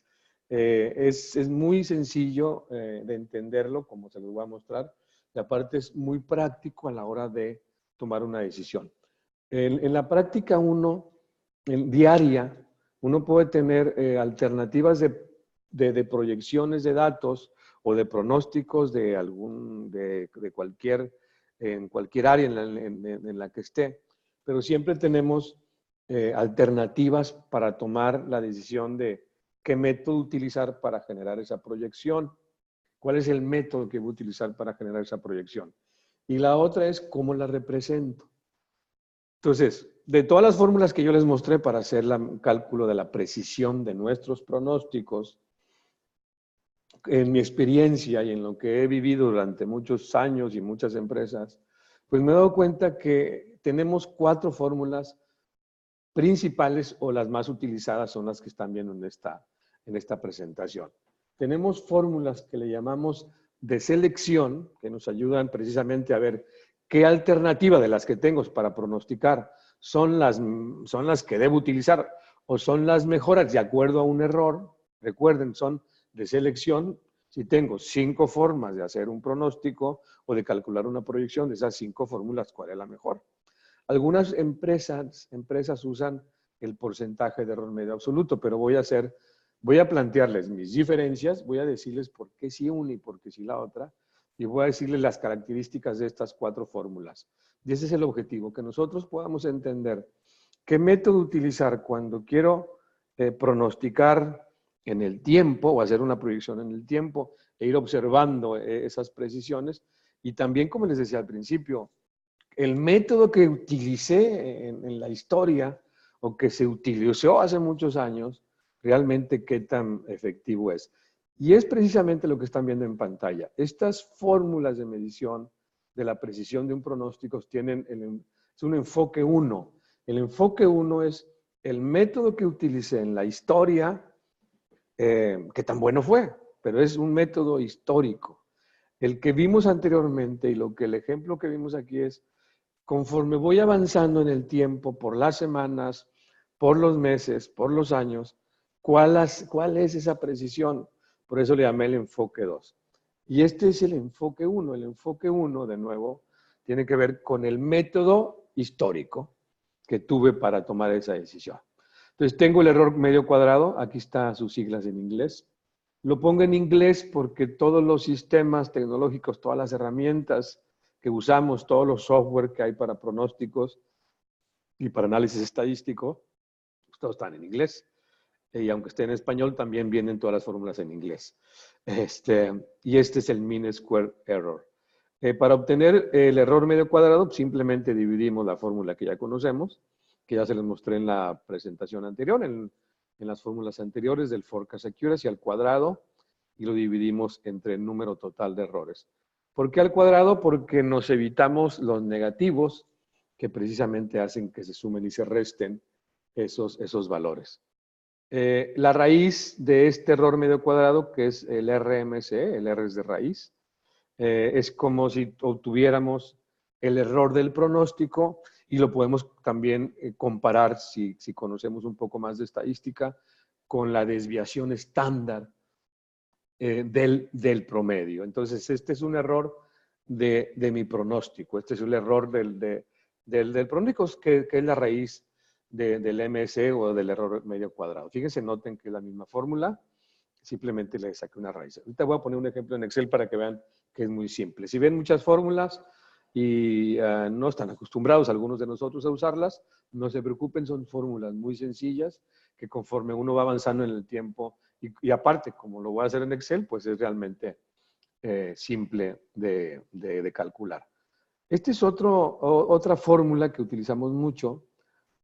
muy sencillo de entenderlo, como se los voy a mostrar. Y aparte es muy práctico a la hora de tomar una decisión. En la práctica diaria, uno puede tener alternativas de proyecciones de datos o de pronósticos en cualquier área en la que esté, pero siempre tenemos alternativas para tomar la decisión de qué método utilizar para generar esa proyección, cuál es el método que voy a utilizar para generar esa proyección. Y la otra es cómo la represento. Entonces, de todas las fórmulas que yo les mostré para hacer el cálculo de la precisión de nuestros pronósticos, en mi experiencia y en lo que he vivido durante muchos años y muchas empresas, pues me he dado cuenta que tenemos 4 fórmulas principales o las más utilizadas son las que están viendo en esta presentación. Tenemos fórmulas que le llamamos de selección, que nos ayudan precisamente a ver qué alternativa de las que tengo para pronosticar son las que debo utilizar o son las mejores de acuerdo a un error. Recuerden, son de selección. Si tengo 5 formas de hacer un pronóstico o de calcular una proyección, de esas 5 fórmulas, ¿cuál es la mejor? Algunas empresas usan el porcentaje de error medio absoluto, pero voy a plantearles mis diferencias, voy a decirles por qué sí una y por qué sí la otra, y voy a decirles las características de estas 4 fórmulas. Y ese es el objetivo, que nosotros podamos entender qué método utilizar cuando quiero pronosticar en el tiempo o hacer una proyección en el tiempo e ir observando esas precisiones. Y también, como les decía al principio, el método que utilicé en la historia o que se utilizó hace muchos años, realmente qué tan efectivo es. Y es precisamente lo que están viendo en pantalla. Estas fórmulas de medición de la precisión de un pronóstico es un enfoque 1. El enfoque 1 es el método que utilicé en la historia, que tan bueno fue, pero es un método histórico. El que vimos anteriormente y el ejemplo que vimos aquí es, conforme voy avanzando en el tiempo, por las semanas, por los meses, por los años, ¿cuál es esa precisión? Por eso le llamé el enfoque 2. Y este es el enfoque 1. El enfoque 1, de nuevo, tiene que ver con el método histórico que tuve para tomar esa decisión. Entonces, tengo el error medio cuadrado. Aquí están sus siglas en inglés. Lo pongo en inglés porque todos los sistemas tecnológicos, todas las herramientas que usamos, todos los software que hay para pronósticos y para análisis estadístico, todos están en inglés. Y aunque esté en español, también vienen todas las fórmulas en inglés. Y este es el mean square error. Para obtener el error medio cuadrado, simplemente dividimos la fórmula que ya conocemos, que ya se les mostré en la presentación anterior, en las fórmulas anteriores del forecast accuracy al cuadrado, y lo dividimos entre el número total de errores. ¿Por qué al cuadrado? Porque nos evitamos los negativos que precisamente hacen que se sumen y se resten esos valores. La raíz de este error medio cuadrado, que es el RMSE, el R es de raíz, es como si obtuviéramos el error del pronóstico y lo podemos también comparar, si conocemos un poco más de estadística, con la desviación estándar del promedio. Entonces, este es un error de mi pronóstico. Este es el error del pronóstico, que es la raíz del MSE o del error medio cuadrado. Fíjense, noten que es la misma fórmula, simplemente le saqué una raíz. Ahorita voy a poner un ejemplo en Excel para que vean que es muy simple. Si ven muchas fórmulas y no están acostumbrados algunos de nosotros a usarlas, no se preocupen, son fórmulas muy sencillas que conforme uno va avanzando en el tiempo y aparte, como lo voy a hacer en Excel, pues es realmente simple de calcular. Esta es otra fórmula que utilizamos mucho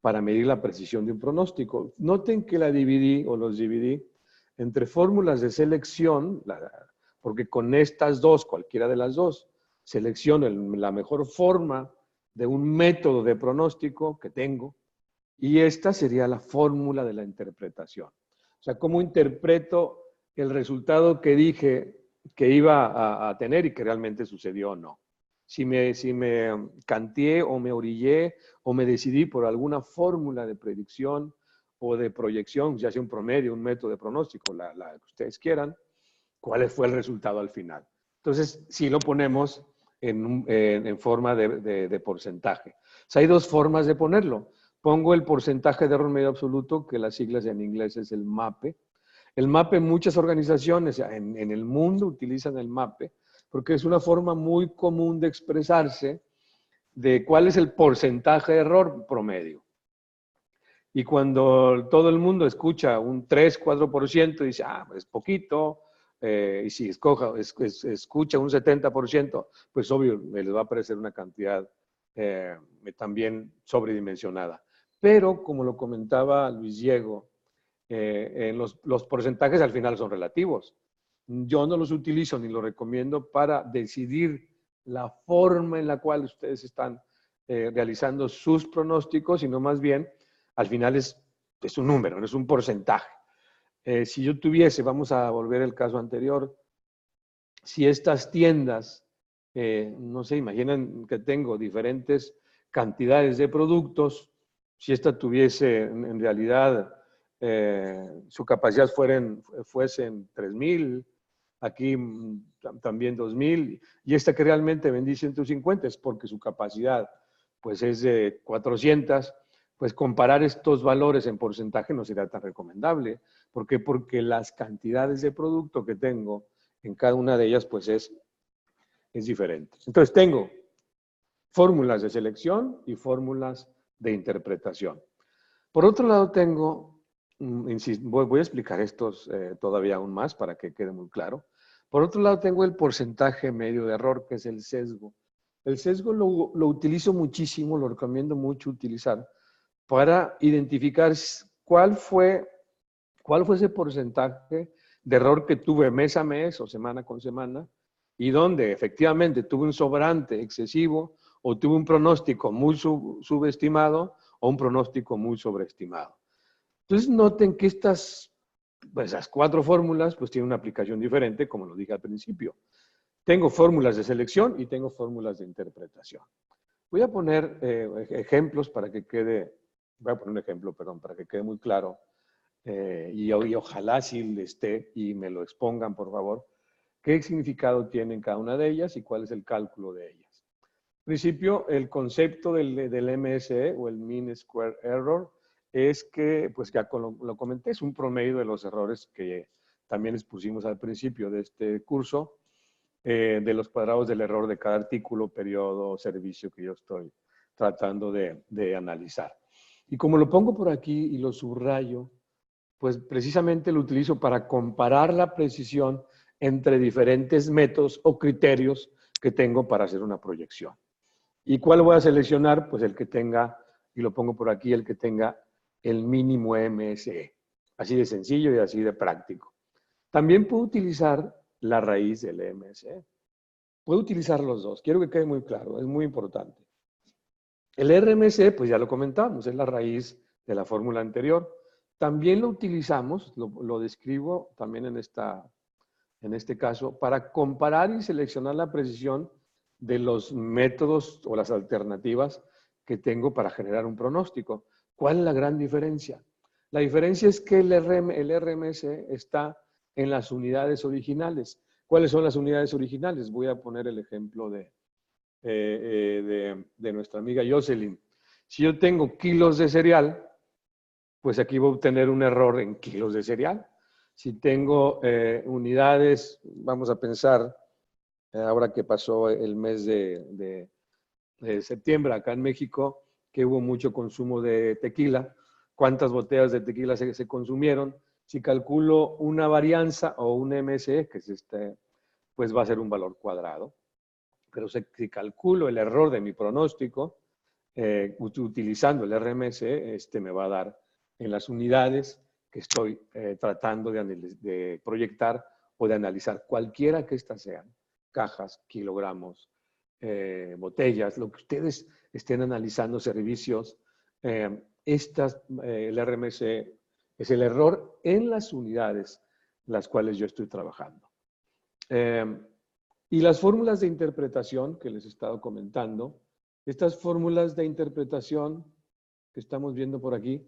para medir la precisión de un pronóstico. Noten que la dividí o los dividí entre fórmulas de selección, porque con estas dos, cualquiera de las dos, selecciono la mejor forma de un método de pronóstico que tengo, y esta sería la fórmula de la interpretación. O sea, cómo interpreto el resultado que dije que iba a tener y que realmente sucedió o no. Si me canteé o me orillé o me decidí por alguna fórmula de predicción o de proyección, ya sea un promedio, un método de pronóstico, la que ustedes quieran, ¿cuál fue el resultado al final? Entonces, sí lo ponemos en forma de porcentaje. O sea, hay dos formas de ponerlo. Pongo el porcentaje de error medio absoluto, que las siglas en inglés es el MAPE. El MAPE, muchas organizaciones en el mundo utilizan el MAPE, porque es una forma muy común de expresarse de cuál es el porcentaje de error promedio. Y cuando todo el mundo escucha un 3, 4%, dice, es poquito, y si escucha un 70%, pues obvio, me les va a parecer una cantidad también sobredimensionada. Pero, como lo comentaba Luis Diego, los porcentajes al final son relativos. Yo no los utilizo ni los recomiendo para decidir la forma en la cual ustedes están realizando sus pronósticos, sino más bien, al final es un número, no es un porcentaje. Si yo tuviese, vamos a volver al caso anterior, si estas tiendas, no sé, imaginan que tengo diferentes cantidades de productos, si esta tuviese en realidad su capacidad fuesen 3,000, aquí también 2,000, y esta que realmente vendí 150 es porque su capacidad pues es de 400, pues comparar estos valores en porcentaje no sería tan recomendable. ¿Por qué? Porque las cantidades de producto que tengo en cada una de ellas pues es diferente. Entonces tengo fórmulas de selección y fórmulas de interpretación. Por otro lado tengo, insisto, voy a explicar estos todavía aún más para que quede muy claro. Por otro lado tengo el porcentaje medio de error, que es el sesgo. El sesgo lo utilizo muchísimo, lo recomiendo mucho utilizar para identificar cuál fue ese porcentaje de error que tuve mes a mes o semana con semana y donde efectivamente tuve un sobrante excesivo o tuve un pronóstico muy subestimado o un pronóstico muy sobreestimado. Entonces noten que esas 4 fórmulas pues tienen una aplicación diferente, como lo dije al principio. Tengo fórmulas de selección y tengo fórmulas de interpretación. Voy a poner ejemplos para que quede, voy a poner un ejemplo, perdón, para que quede muy claro y ojalá sí esté y me lo expongan, por favor, qué significado tienen cada una de ellas y cuál es el cálculo de ellas. En principio, el concepto del MSE o el Mean Square Error es que, pues ya lo comenté, es un promedio de los errores que también expusimos al principio de este curso, de los cuadrados del error de cada artículo, periodo o servicio que yo estoy tratando de analizar. Y como lo pongo por aquí y lo subrayo, pues precisamente lo utilizo para comparar la precisión entre diferentes métodos o criterios que tengo para hacer una proyección. ¿Y cuál voy a seleccionar? Pues el que tenga, y lo pongo por aquí, el que tenga el mínimo MSE. Así de sencillo y así de práctico. También puedo utilizar la raíz del MSE. Puedo utilizar los dos. Quiero que quede muy claro, es muy importante. El RMSE, pues ya lo comentamos, es la raíz de la fórmula anterior. También lo utilizamos, lo describo también en este caso, para comparar y seleccionar la precisión de los métodos o las alternativas que tengo para generar un pronóstico. ¿Cuál es la gran diferencia? La diferencia es que el RMSE está en las unidades originales. ¿Cuáles son las unidades originales? Voy a poner el ejemplo de nuestra amiga Jocelyn. Si yo tengo kilos de cereal, pues aquí voy a obtener un error en kilos de cereal. Si tengo unidades, vamos a pensar, ahora que pasó el mes de septiembre acá en México, que hubo mucho consumo de tequila, ¿cuántas botellas de tequila se consumieron? Si calculo una varianza o un MSE, que es pues va a ser un valor cuadrado. Pero si calculo el error de mi pronóstico, utilizando el RMSE, me va a dar en las unidades que estoy tratando de proyectar o de analizar, cualquiera que éstas sean, cajas, kilogramos, botellas, lo que ustedes estén analizando, servicios, el RMSE es el error en las unidades las cuales yo estoy trabajando. Y las fórmulas de interpretación que les he estado comentando, estas fórmulas de interpretación que estamos viendo por aquí,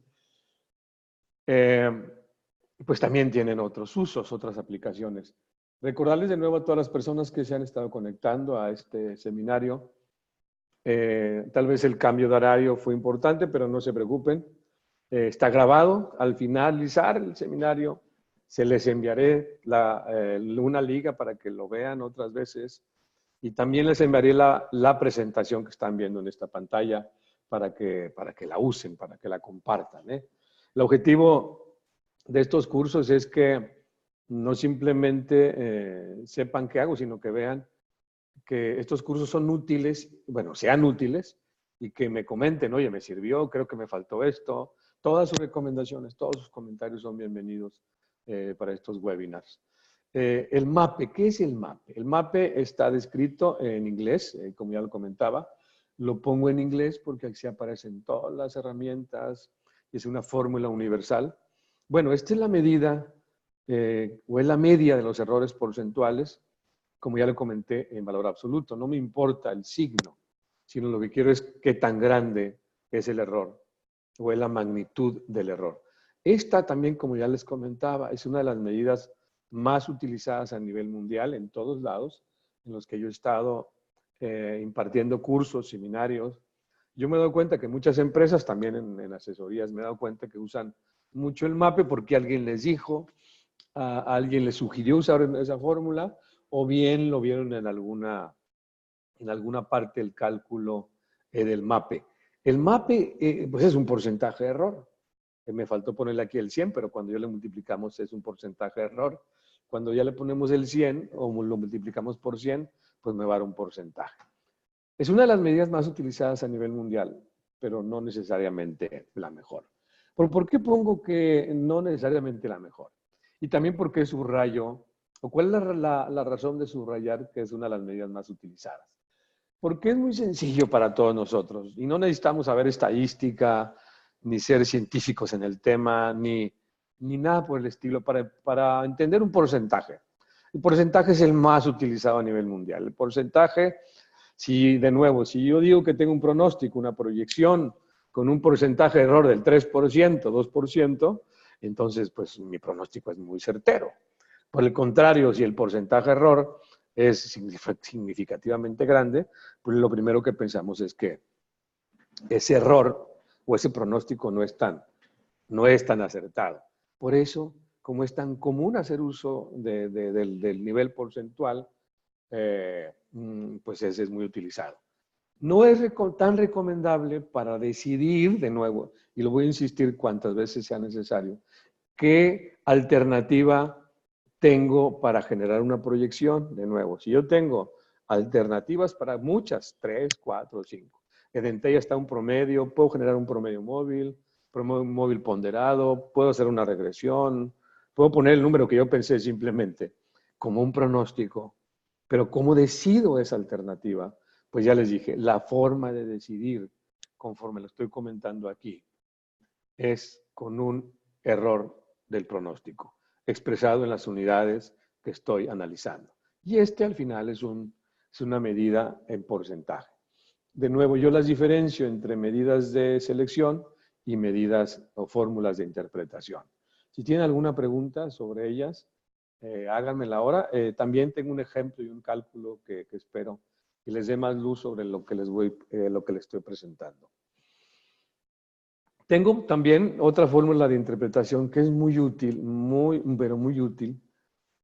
pues también tienen otros usos, otras aplicaciones. Recordarles de nuevo a todas las personas que se han estado conectando a este seminario, tal vez el cambio de horario fue importante, pero no se preocupen. Está grabado. Al finalizar el seminario, se les enviaré una liga para que lo vean otras veces. Y también les enviaré la presentación que están viendo en esta pantalla para que la usen, para que la compartan. El objetivo de estos cursos es que no simplemente sepan qué hago, sino que vean que estos cursos son útiles, bueno, sean útiles, y que me comenten, oye, me sirvió, creo que me faltó esto. Todas sus recomendaciones, todos sus comentarios son bienvenidos para estos webinars. El MAPE, ¿qué es el MAPE? El MAPE está descrito en inglés, como ya lo comentaba. Lo pongo en inglés porque aquí aparecen todas las herramientas, es una fórmula universal. Bueno, esta es la medida o es la media de los errores porcentuales, como ya lo comenté, en valor absoluto. No me importa el signo, sino lo que quiero es qué tan grande es el error o es la magnitud del error. Esta también, como ya les comentaba, es una de las medidas más utilizadas a nivel mundial en todos lados, en los que yo he estado impartiendo cursos, seminarios. Yo me he dado cuenta que muchas empresas, también en asesorías, me he dado cuenta que usan mucho el MAPE porque alguien les dijo, a alguien les sugirió usar esa fórmula, o bien lo vieron en alguna parte del cálculo del MAPE. El MAPE pues es un porcentaje de error. Me faltó ponerle aquí el 100, pero cuando ya le multiplicamos es un porcentaje de error. Cuando ya le ponemos el 100 o lo multiplicamos por 100, pues me va a dar un porcentaje. Es una de las medidas más utilizadas a nivel mundial, pero no necesariamente la mejor. ¿Por qué pongo que no necesariamente la mejor? Y también porque subrayo, o cuál es la razón de subrayar que es una de las medidas más utilizadas. Porque es muy sencillo para todos nosotros y no necesitamos saber estadística, ni ser científicos en el tema, ni nada por el estilo para entender un porcentaje. El porcentaje es el más utilizado a nivel mundial. El porcentaje, de nuevo, si yo digo que tengo un pronóstico, una proyección con un porcentaje de error del 3%, 2%, entonces pues mi pronóstico es muy certero. Por el contrario, si el porcentaje de error es significativamente grande, pues lo primero que pensamos es que ese error o ese pronóstico no es tan acertado. Por eso, como es tan común hacer uso del nivel porcentual, pues ese es muy utilizado. No es tan recomendable para decidir, de nuevo, y lo voy a insistir cuantas veces sea necesario, qué alternativa tengo para generar una proyección. De nuevo, si yo tengo alternativas para muchas, 3, 4, 5. Entre ellas está un promedio, puedo generar un promedio móvil ponderado, puedo hacer una regresión, puedo poner el número que yo pensé simplemente como un pronóstico. Pero ¿cómo decido esa alternativa? Pues ya les dije, la forma de decidir, conforme lo estoy comentando aquí, es con un error del pronóstico, expresado en las unidades que estoy analizando. Y este al final es una medida en porcentaje. De nuevo, yo las diferencio entre medidas de selección y medidas o fórmulas de interpretación. Si tienen alguna pregunta sobre ellas, háganmela ahora. También tengo un ejemplo y un cálculo que espero que les dé más luz sobre lo que les estoy presentando. Tengo también otra fórmula de interpretación que es muy útil, pero muy útil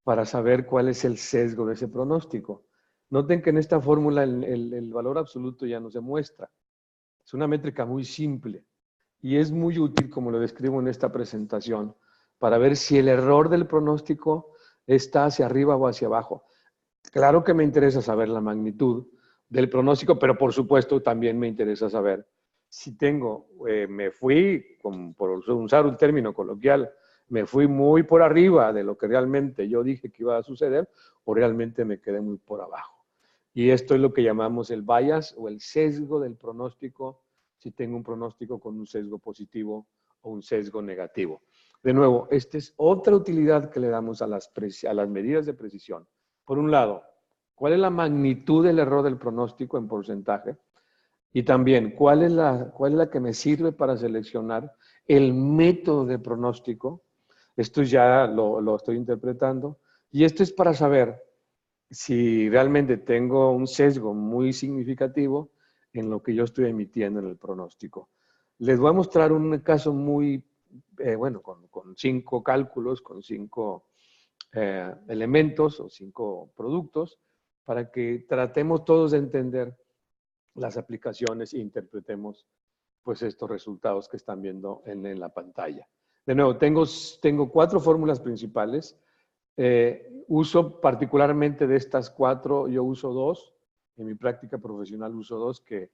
para saber cuál es el sesgo de ese pronóstico. Noten que en esta fórmula el valor absoluto ya no se muestra. Es una métrica muy simple y es muy útil, como lo describo en esta presentación, para ver si el error del pronóstico está hacia arriba o hacia abajo. Claro que me interesa saber la magnitud del pronóstico, pero por supuesto también me interesa saber si me fui, por usar un término coloquial, me fui muy por arriba de lo que realmente yo dije que iba a suceder o realmente me quedé muy por abajo. Y esto es lo que llamamos el bias o el sesgo del pronóstico, si tengo un pronóstico con un sesgo positivo o un sesgo negativo. De nuevo, esta es otra utilidad que le damos a las medidas de precisión. Por un lado, ¿cuál es la magnitud del error del pronóstico en porcentaje? Y también, ¿cuál es la que me sirve para seleccionar el método de pronóstico? Esto ya lo estoy interpretando. Y esto es para saber si realmente tengo un sesgo muy significativo en lo que yo estoy emitiendo en el pronóstico. Les voy a mostrar un caso muy, con 5 cálculos, con 5 elementos o 5 productos, para que tratemos todos de entender las aplicaciones e interpretemos pues estos resultados que están viendo en la pantalla. De nuevo, tengo 4 fórmulas principales. Uso particularmente de estas 4, yo uso 2. En mi práctica profesional uso 2 que,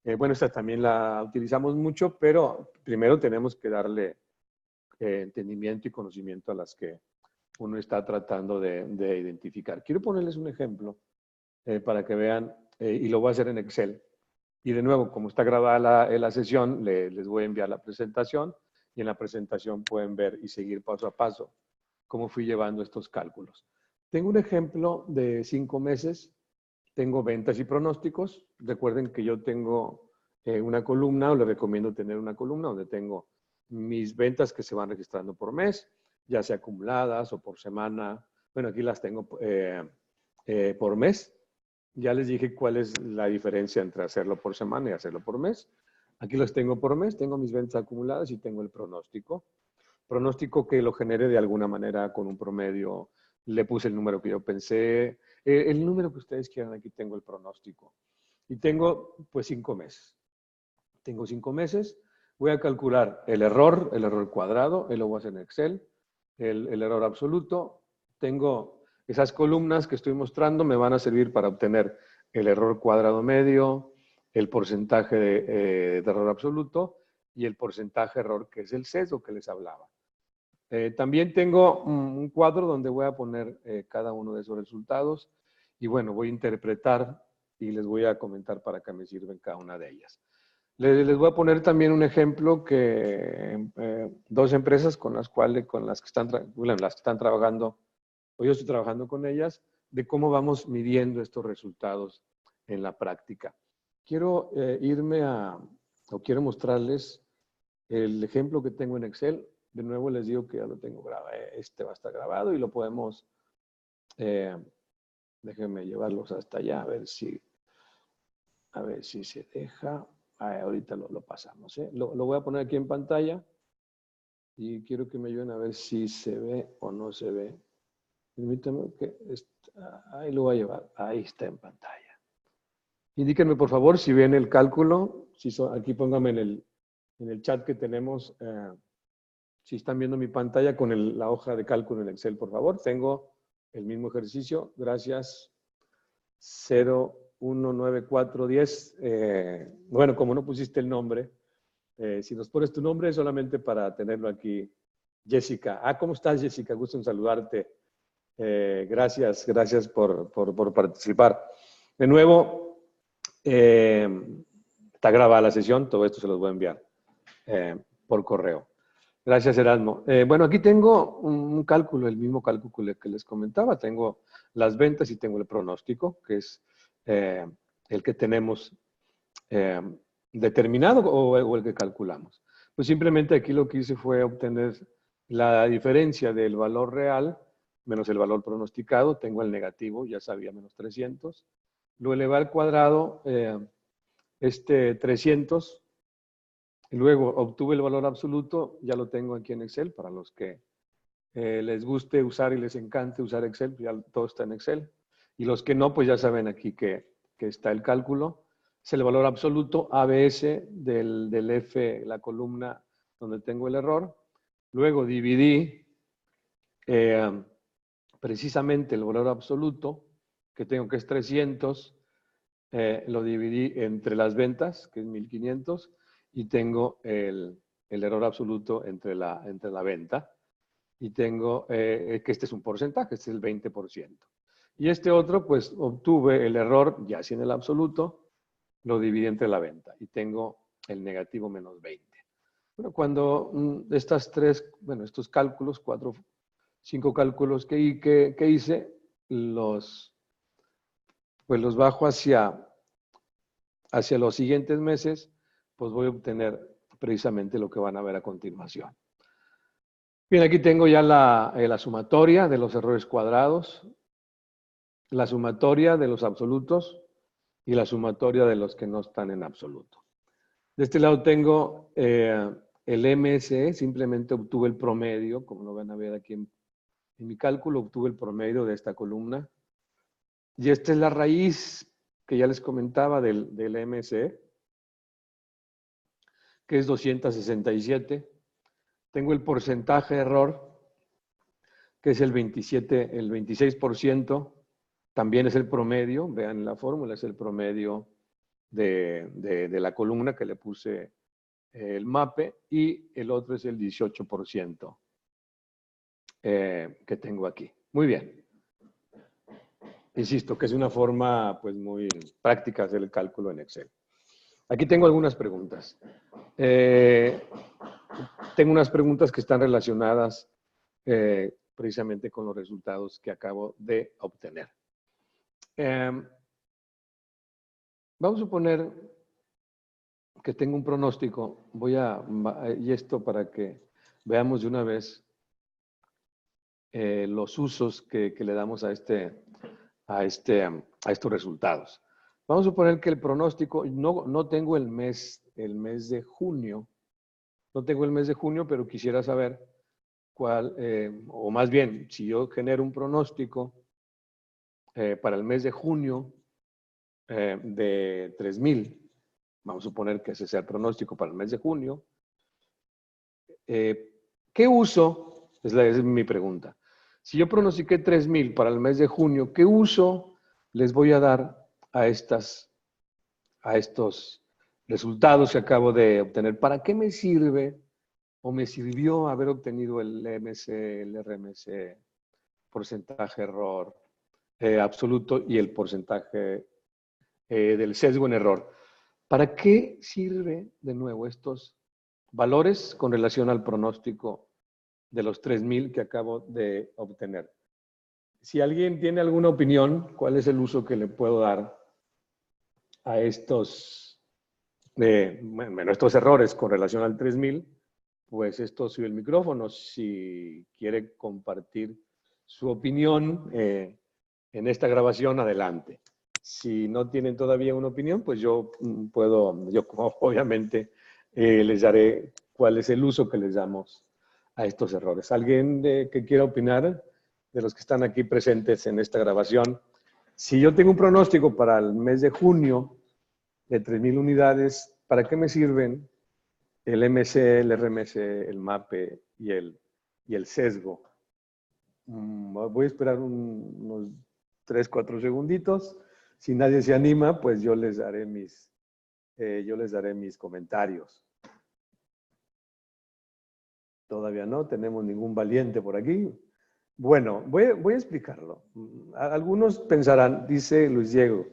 esta también la utilizamos mucho, pero primero tenemos que darle entendimiento y conocimiento a las que uno está tratando de identificar. Quiero ponerles un ejemplo para que vean, y lo voy a hacer en Excel. Y de nuevo, como está grabada la sesión, les voy a enviar la presentación y en la presentación pueden ver y seguir paso a paso cómo fui llevando estos cálculos. Tengo un ejemplo de 5 meses. Tengo ventas y pronósticos. Recuerden que yo tengo una columna, o les recomiendo tener una columna donde tengo mis ventas que se van registrando por mes, ya sea acumuladas o por semana. Bueno, aquí las tengo por mes. Ya les dije cuál es la diferencia entre hacerlo por semana y hacerlo por mes. Aquí los tengo por mes, tengo mis ventas acumuladas y tengo el pronóstico. Pronóstico que lo genere de alguna manera con un promedio. Le puse el número que yo pensé. El número que ustedes quieran, aquí tengo el pronóstico. Y tengo pues 5 meses. Tengo 5 meses. Voy a calcular el error cuadrado, lo voy a hacer en Excel, el error absoluto. Tengo esas columnas que estoy mostrando, me van a servir para obtener el error cuadrado medio, el porcentaje de error absoluto y el porcentaje de error, que es el sesgo que les hablaba. También tengo un cuadro donde voy a poner cada uno de esos resultados y bueno, voy a interpretar y les voy a comentar para qué me sirven cada una de ellas. Les voy a poner también un ejemplo que 2 empresas con las que están trabajando, o yo estoy trabajando con ellas, de cómo vamos midiendo estos resultados en la práctica. Quiero quiero mostrarles el ejemplo que tengo en Excel. De nuevo les digo que ya lo tengo grabado. Este va a estar grabado y lo podemos, déjenme llevarlos hasta allá a ver si se deja. Ahorita lo pasamos. Lo voy a poner aquí en pantalla y quiero que me ayuden a ver si se ve o no se ve. Permítame que ahí lo voy a llevar. Ahí está en pantalla. Indíquenme, por favor, si ven el cálculo. Aquí pónganme en el chat que tenemos, si están viendo mi pantalla con la hoja de cálculo en Excel, por favor. Tengo el mismo ejercicio. Gracias. 019410. Bueno, como no pusiste el nombre, si nos pones tu nombre es solamente para tenerlo aquí. Jessica. ¿Cómo estás, Jessica? Gusto en saludarte. Gracias por participar. De nuevo, está grabada la sesión, todo esto se los voy a enviar por correo. Gracias, Erasmo. Bueno, aquí tengo un cálculo, el mismo cálculo que les comentaba. Tengo las ventas y tengo el pronóstico, que es el que tenemos determinado o el que calculamos. Pues simplemente aquí lo que hice fue obtener la diferencia del valor real menos el valor pronosticado. Tengo el negativo, ya sabía, menos 300. Lo elevé al cuadrado, 300. Y luego obtuve el valor absoluto, ya lo tengo aquí en Excel, para los que les guste usar y les encante usar Excel, ya todo está en Excel. Y los que no, pues ya saben aquí que está el cálculo. Es el valor absoluto ABS del F, la columna donde tengo el error. Luego dividí precisamente el valor absoluto, que tengo que es 300, lo dividí entre las ventas, que es 1500, y tengo el error absoluto entre la venta. Y tengo que este es un porcentaje, este es el 20%. Y este otro, pues obtuve el error, ya sin el absoluto, lo dividí entre la venta. Y tengo el negativo menos 20. Bueno, cuando estos cálculos, 5 cálculos que hice, los bajo hacia los siguientes meses, pues voy a obtener precisamente lo que van a ver a continuación. Bien, aquí tengo ya la sumatoria de los errores cuadrados, la sumatoria de los absolutos y la sumatoria de los que no están en absoluto. De este lado tengo el MSE, simplemente obtuve el promedio, como lo van a ver aquí en mi cálculo, obtuve el promedio de esta columna. Y esta es la raíz que ya les comentaba del MSE, que es 267. Tengo el porcentaje de error, que es el 26%. También es el promedio, vean la fórmula, es el promedio de la columna que le puse el mape, y el otro es el 18% que tengo aquí. Muy bien. Insisto que es una forma pues muy práctica hacer el cálculo en Excel. Aquí tengo algunas preguntas. Tengo unas preguntas que están relacionadas precisamente con los resultados que acabo de obtener. Vamos a suponer que tengo un pronóstico. Y esto para que veamos de una vez los usos que le damos a estos resultados. Vamos a suponer que el pronóstico, no tengo el mes de junio. No tengo el mes de junio, pero quisiera saber cuál, o más bien, si yo genero un pronóstico para el mes de junio de 3,000, vamos a suponer que ese sea el pronóstico para el mes de junio, ¿qué uso? Es mi pregunta. Si yo pronostiqué 3,000 para el mes de junio, ¿qué uso les voy a dar a estos resultados que acabo de obtener? ¿Para qué me sirve o me sirvió haber obtenido el MC, el RMC, porcentaje error absoluto y el porcentaje del sesgo en error? ¿Para qué sirve de nuevo estos valores con relación al pronóstico de los 3,000 que acabo de obtener? Si alguien tiene alguna opinión, ¿cuál es el uso que le puedo dar a estos errores con relación al 3,000? Pues esto soy el micrófono. Si quiere compartir su opinión en esta grabación, adelante. Si no tienen todavía una opinión, pues yo obviamente les daré cuál es el uso que les damos a estos errores. ¿Alguien que quiera opinar de los que están aquí presentes en esta grabación? Si yo tengo un pronóstico para el mes de junio de 3,000 unidades, ¿para qué me sirven el MC, el RMS, el MAPE y el sesgo? Voy a esperar unos 3, 4 segunditos. Si nadie se anima, pues yo les daré mis comentarios. Todavía no tenemos ningún valiente por aquí. Bueno, voy a explicarlo. Algunos pensarán, dice Luis Diego,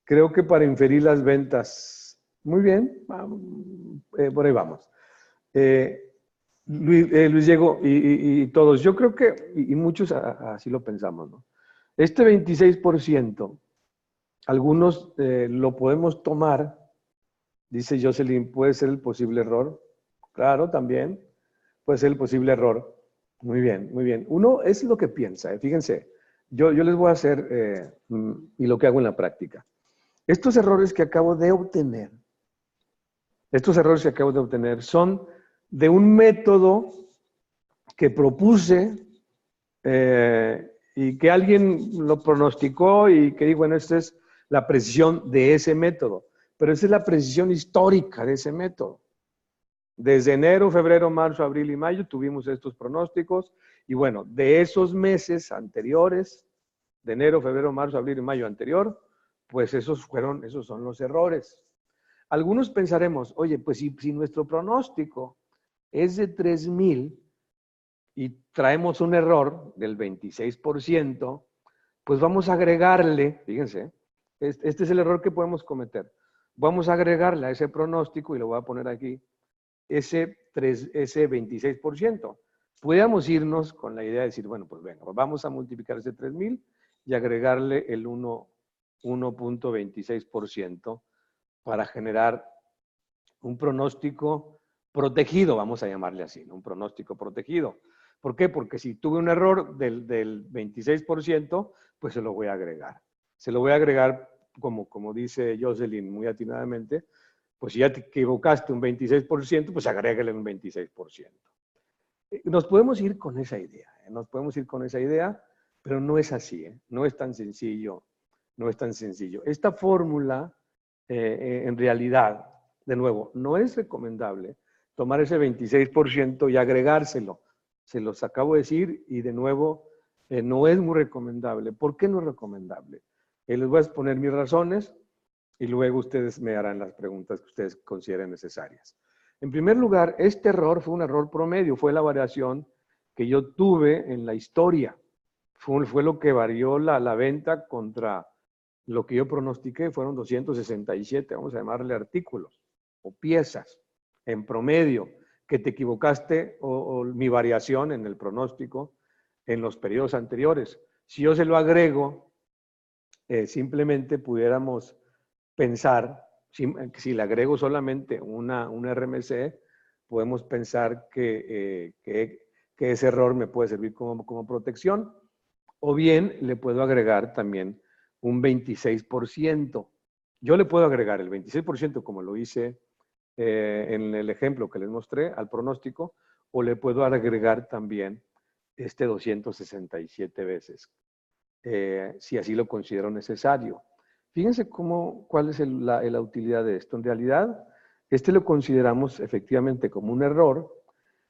creo que para inferir las ventas. Muy bien, por ahí vamos. Luis Diego y todos, yo creo que, y muchos así lo pensamos, ¿no? Este 26%, algunos lo podemos tomar, dice Jocelyn, ¿puede ser el posible error? Claro, también puede ser el posible error. Muy bien, muy bien. Uno es lo que piensa, fíjense, yo les voy a hacer, y lo que hago en la práctica. Estos errores que acabo de obtener, son de un método que propuse y que alguien lo pronosticó y que dijo, bueno, esta es la precisión de ese método, pero esa es la precisión histórica de ese método. Desde enero, febrero, marzo, abril y mayo tuvimos estos pronósticos y bueno, de esos meses anteriores, de enero, febrero, marzo, abril y mayo anterior, pues esos son los errores. Algunos pensaremos, oye, pues si nuestro pronóstico es de 3,000 y traemos un error del 26%, pues vamos a agregarle, fíjense, este es el error que podemos cometer. Vamos a agregarle a ese pronóstico, y lo voy a poner aquí, ese 26%. Pudiéramos irnos con la idea de decir, bueno, pues venga, vamos a multiplicar ese 3,000 y agregarle el 1.26% para generar un pronóstico protegido, vamos a llamarle así, ¿no? Un pronóstico protegido. ¿Por qué? Porque si tuve un error del 26%, pues se lo voy a agregar. Se lo voy a agregar, como dice Jocelyn muy atinadamente, pues si ya te equivocaste un 26%, pues agrégale un 26%. Nos podemos ir con esa idea, pero no es así, no es tan sencillo, Esta fórmula, en realidad, de nuevo, no es recomendable tomar ese 26% y agregárselo. Se los acabo de decir y de nuevo, no es muy recomendable. ¿Por qué no es recomendable? Les voy a exponer mis razones y luego ustedes me harán las preguntas que ustedes consideren necesarias. En primer lugar, este error fue un error promedio, fue la variación que yo tuve en la historia. Fue lo que varió la venta contra lo que yo pronostiqué, fueron 267, vamos a llamarle artículos o piezas en promedio, que te equivocaste o mi variación en el pronóstico en los periodos anteriores. Si yo se lo agrego, simplemente pudiéramos pensar, si le agrego solamente una RMC, podemos pensar que ese error me puede servir como protección, o bien le puedo agregar también un 26%. Yo le puedo agregar el 26%, como lo hice en el ejemplo que les mostré, al pronóstico, o le puedo agregar también 267 veces, si así lo considero necesario. Fíjense cuál es la utilidad de esto. En realidad, lo consideramos efectivamente como un error,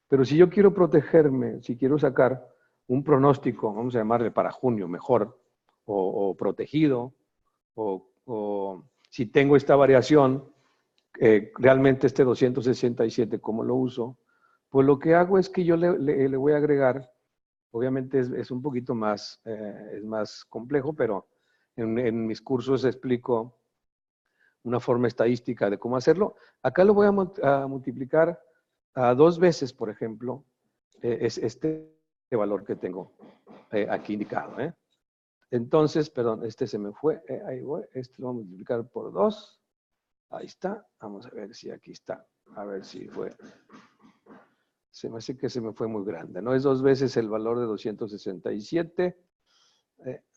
pero si yo quiero protegerme, si quiero sacar un pronóstico, vamos a llamarle para junio mejor, o protegido, o si tengo esta variación, realmente 267, ¿cómo lo uso? Pues lo que hago es que yo le voy a agregar, obviamente es un poquito más, es más complejo, pero en mis cursos explico una forma estadística de cómo hacerlo. Acá lo voy a multiplicar a 2 veces, por ejemplo, es este valor que tengo aquí indicado. Entonces, perdón, se me fue, ahí voy, lo voy a multiplicar por 2. Ahí está, vamos a ver si aquí está, a ver si fue. Se me hace que se me fue muy grande, ¿no? Es 2 veces el valor de 267.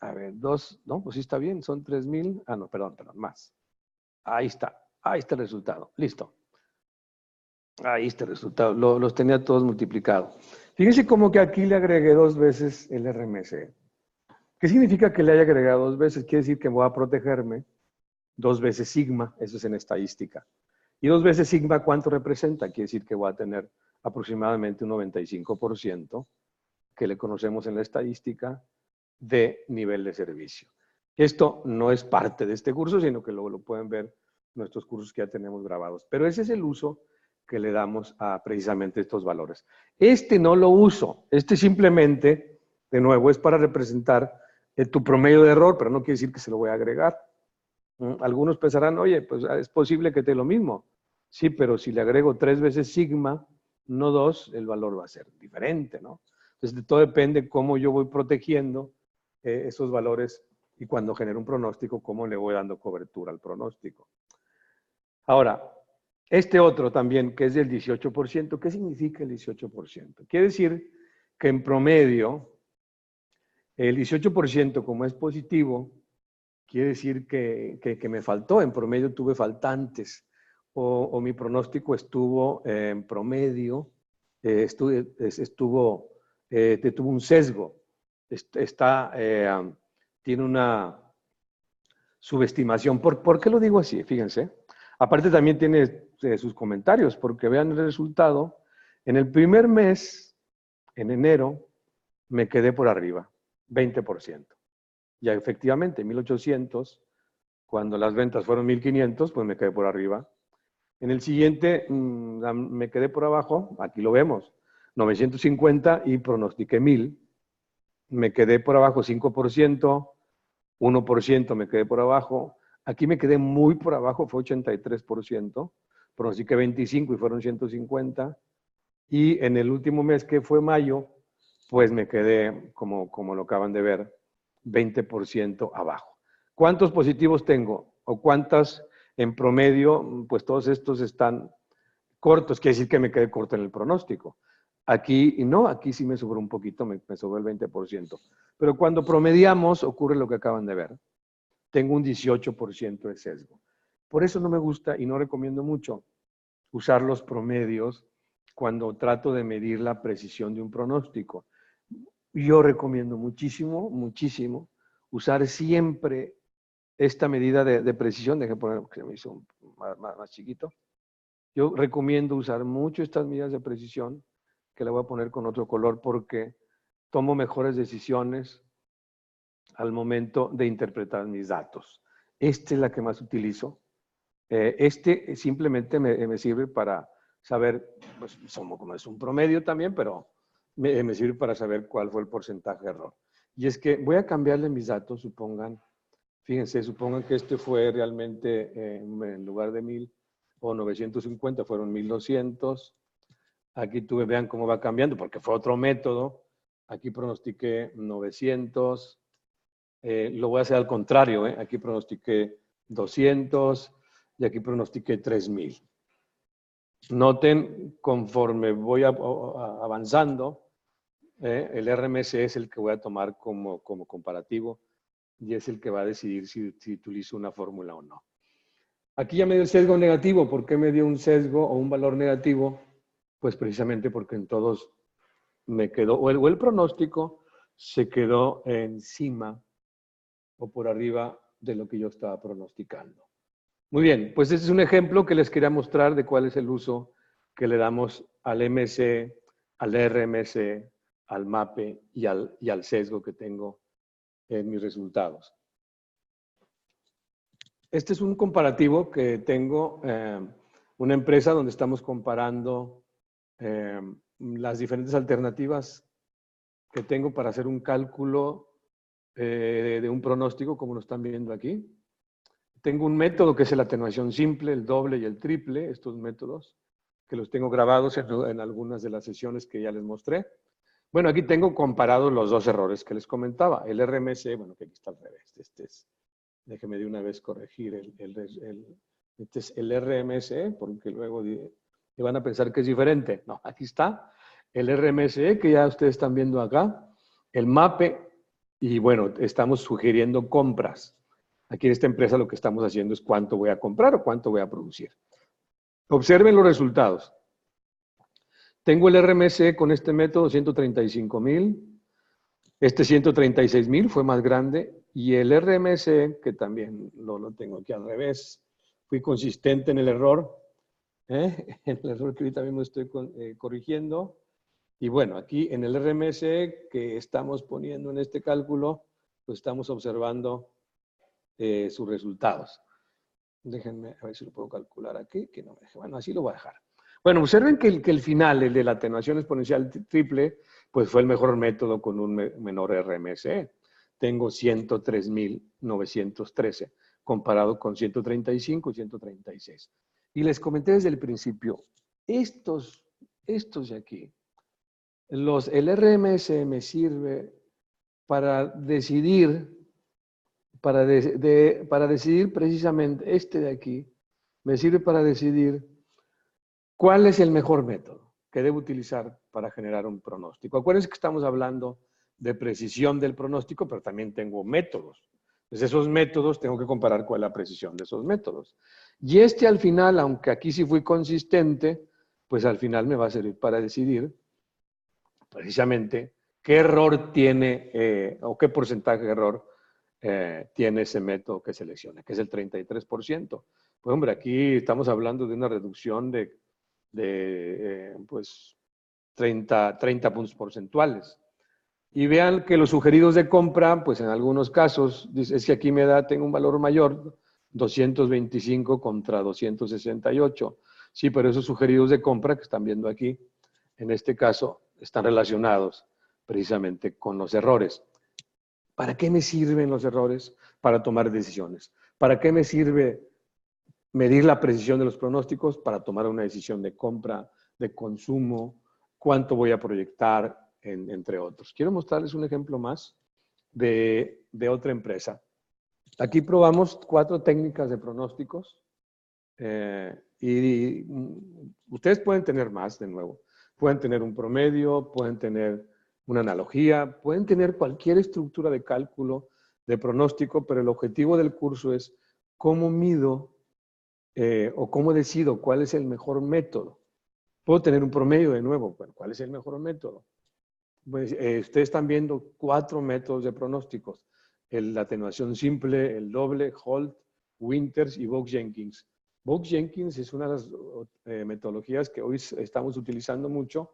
A ver, 2, no, pues sí está bien, son 3,000. Ah, no, perdón, más. Ahí está el resultado, listo. Ahí está el resultado, los tenía todos multiplicados. Fíjense como que aquí le agregué 2 veces el RMS. ¿Qué significa que le haya agregado 2 veces? Quiere decir que voy a protegerme 2 veces sigma, eso es en estadística. Y 2 veces sigma, ¿cuánto representa? Quiere decir que voy a tener aproximadamente un 95% que le conocemos en la estadística de nivel de servicio. Esto no es parte de este curso, sino que luego lo pueden ver en nuestros cursos que ya tenemos grabados. Pero ese es el uso que le damos a precisamente estos valores. Este no lo uso. Este simplemente, de nuevo, es para representar tu promedio de error, pero no quiere decir que se lo voy a agregar. Algunos pensarán, oye, pues es posible que te lo mismo. Sí, pero si le agrego 3 veces sigma, no 2, el valor va a ser diferente, ¿no? Entonces, todo depende cómo yo voy protegiendo esos valores y cuando genero un pronóstico, cómo le voy dando cobertura al pronóstico. Ahora, este otro también, que es del 18%, ¿qué significa el 18%? Quiere decir que en promedio, el 18%, como es positivo, quiere decir que me faltó, en promedio tuve faltantes, o mi pronóstico estuvo en promedio, tuvo un sesgo, tiene una subestimación. ¿Por qué lo digo así? Fíjense. Aparte también tiene sus comentarios, porque vean el resultado. En el primer mes, en enero, me quedé por arriba, 20%. Ya efectivamente, 1,800, cuando las ventas fueron 1,500, pues me quedé por arriba. En el siguiente me quedé por abajo, aquí lo vemos, 950 y pronostiqué 1,000. Me quedé por abajo 5%, 1% me quedé por abajo. Aquí me quedé muy por abajo, fue 83%, pronostiqué 25 y fueron 150. Y en el último mes, que fue mayo, pues me quedé, como lo acaban de ver, 20% abajo. ¿Cuántos positivos tengo? ¿O cuántas en promedio? Pues todos estos están cortos, quiere decir que me quedé corto en el pronóstico. Aquí no, aquí sí me sobró un poquito, me sobró el 20%. Pero cuando promediamos, ocurre lo que acaban de ver. Tengo un 18% de sesgo. Por eso no me gusta y no recomiendo mucho usar los promedios cuando trato de medir la precisión de un pronóstico. Yo recomiendo muchísimo, muchísimo, usar siempre esta medida de precisión. Déjenme poner, que se me hizo más chiquito. Yo recomiendo usar mucho estas medidas de precisión, que la voy a poner con otro color porque tomo mejores decisiones al momento de interpretar mis datos. Esta es la que más utilizo. Simplemente me sirve para saber, pues como es un promedio también, pero me sirve para saber cuál fue el porcentaje de error. Y es que voy a cambiarle mis datos, fíjense, supongan que este fue realmente, en lugar de 1,000 o 950, fueron 1,200. Aquí vean cómo va cambiando, porque fue otro método. Aquí pronostiqué 900. Lo voy a hacer al contrario, aquí pronostiqué 200 y aquí pronostiqué 3,000. Noten, conforme voy avanzando, el RMS es el que voy a tomar como comparativo y es el que va a decidir si utilizo una fórmula o no. Aquí ya me dio el sesgo negativo. ¿Por qué me dio un sesgo o un valor negativo? Pues precisamente porque en todos me quedó, o el pronóstico se quedó encima o por arriba de lo que yo estaba pronosticando. Muy bien, pues este es un ejemplo que les quería mostrar de cuál es el uso que le damos al MC, al RMS, al MAPE y al sesgo que tengo en mis resultados. Este es un comparativo que tengo, una empresa donde estamos comparando las diferentes alternativas que tengo para hacer un cálculo de un pronóstico, como lo están viendo aquí. Tengo un método que es la atenuación simple, el doble y el triple, estos métodos, que los tengo grabados en algunas de las sesiones que ya les mostré. Bueno, aquí tengo comparados los dos errores que les comentaba. El RMS, bueno, que aquí está al revés. Déjeme de una vez corregir este es el RMS, porque luego van a pensar que es diferente. No, aquí está el RMS, que ya ustedes están viendo acá, el MAPE, y bueno, estamos sugiriendo compras. Aquí en esta empresa lo que estamos haciendo es cuánto voy a comprar o cuánto voy a producir. Observen los resultados. Tengo el RMC con este método 135,000. Este 136,000 fue más grande. Y el RMC, que también lo tengo aquí al revés, fui consistente en el error. En el error que ahorita mismo estoy corrigiendo. Y bueno, aquí en el RMC que estamos poniendo en este cálculo, pues estamos observando sus resultados. Déjenme a ver si lo puedo calcular aquí, que no me deje. Bueno, así lo voy a dejar. Bueno, observen que el final, el de la atenuación exponencial triple, pues fue el mejor método con un menor RMSE. Tengo 103,913 comparado con 135 y 136. Y les comenté desde el principio, estos de aquí, el RMSE me sirve para decidir, para decidir precisamente este de aquí, me sirve para decidir cuál es el mejor método que debo utilizar para generar un pronóstico. Acuérdense que estamos hablando de precisión del pronóstico, pero también tengo métodos. Entonces, esos métodos tengo que comparar cuál es la precisión de esos métodos. Y este al final, aunque aquí sí fui consistente, pues al final me va a servir para decidir precisamente qué error tiene o qué porcentaje de error tiene ese método que selecciona, que es el 33%. Pues hombre, aquí estamos hablando de una reducción de pues 30 puntos porcentuales. Y vean que los sugeridos de compra, pues en algunos casos, es que aquí tengo un valor mayor, 225 contra 268. Sí, pero esos sugeridos de compra que están viendo aquí, en este caso, están relacionados precisamente con los errores. ¿Para qué me sirven los errores? Para tomar decisiones. ¿Para qué me sirve medir la precisión de los pronósticos? Para tomar una decisión de compra, de consumo, cuánto voy a proyectar, entre otros. Quiero mostrarles un ejemplo más de otra empresa. Aquí probamos 4 técnicas de pronósticos y ustedes pueden tener más, de nuevo. Pueden tener un promedio, pueden tener una analogía, pueden tener cualquier estructura de cálculo, de pronóstico, pero el objetivo del curso es cómo mido o cómo decido cuál es el mejor método. Puedo tener un promedio de nuevo, pero ¿cuál es el mejor método? Pues, ustedes están viendo 4 métodos de pronósticos. La atenuación simple, el doble, Holt, Winters y Box-Jenkins. Box-Jenkins es una de las metodologías que hoy estamos utilizando mucho,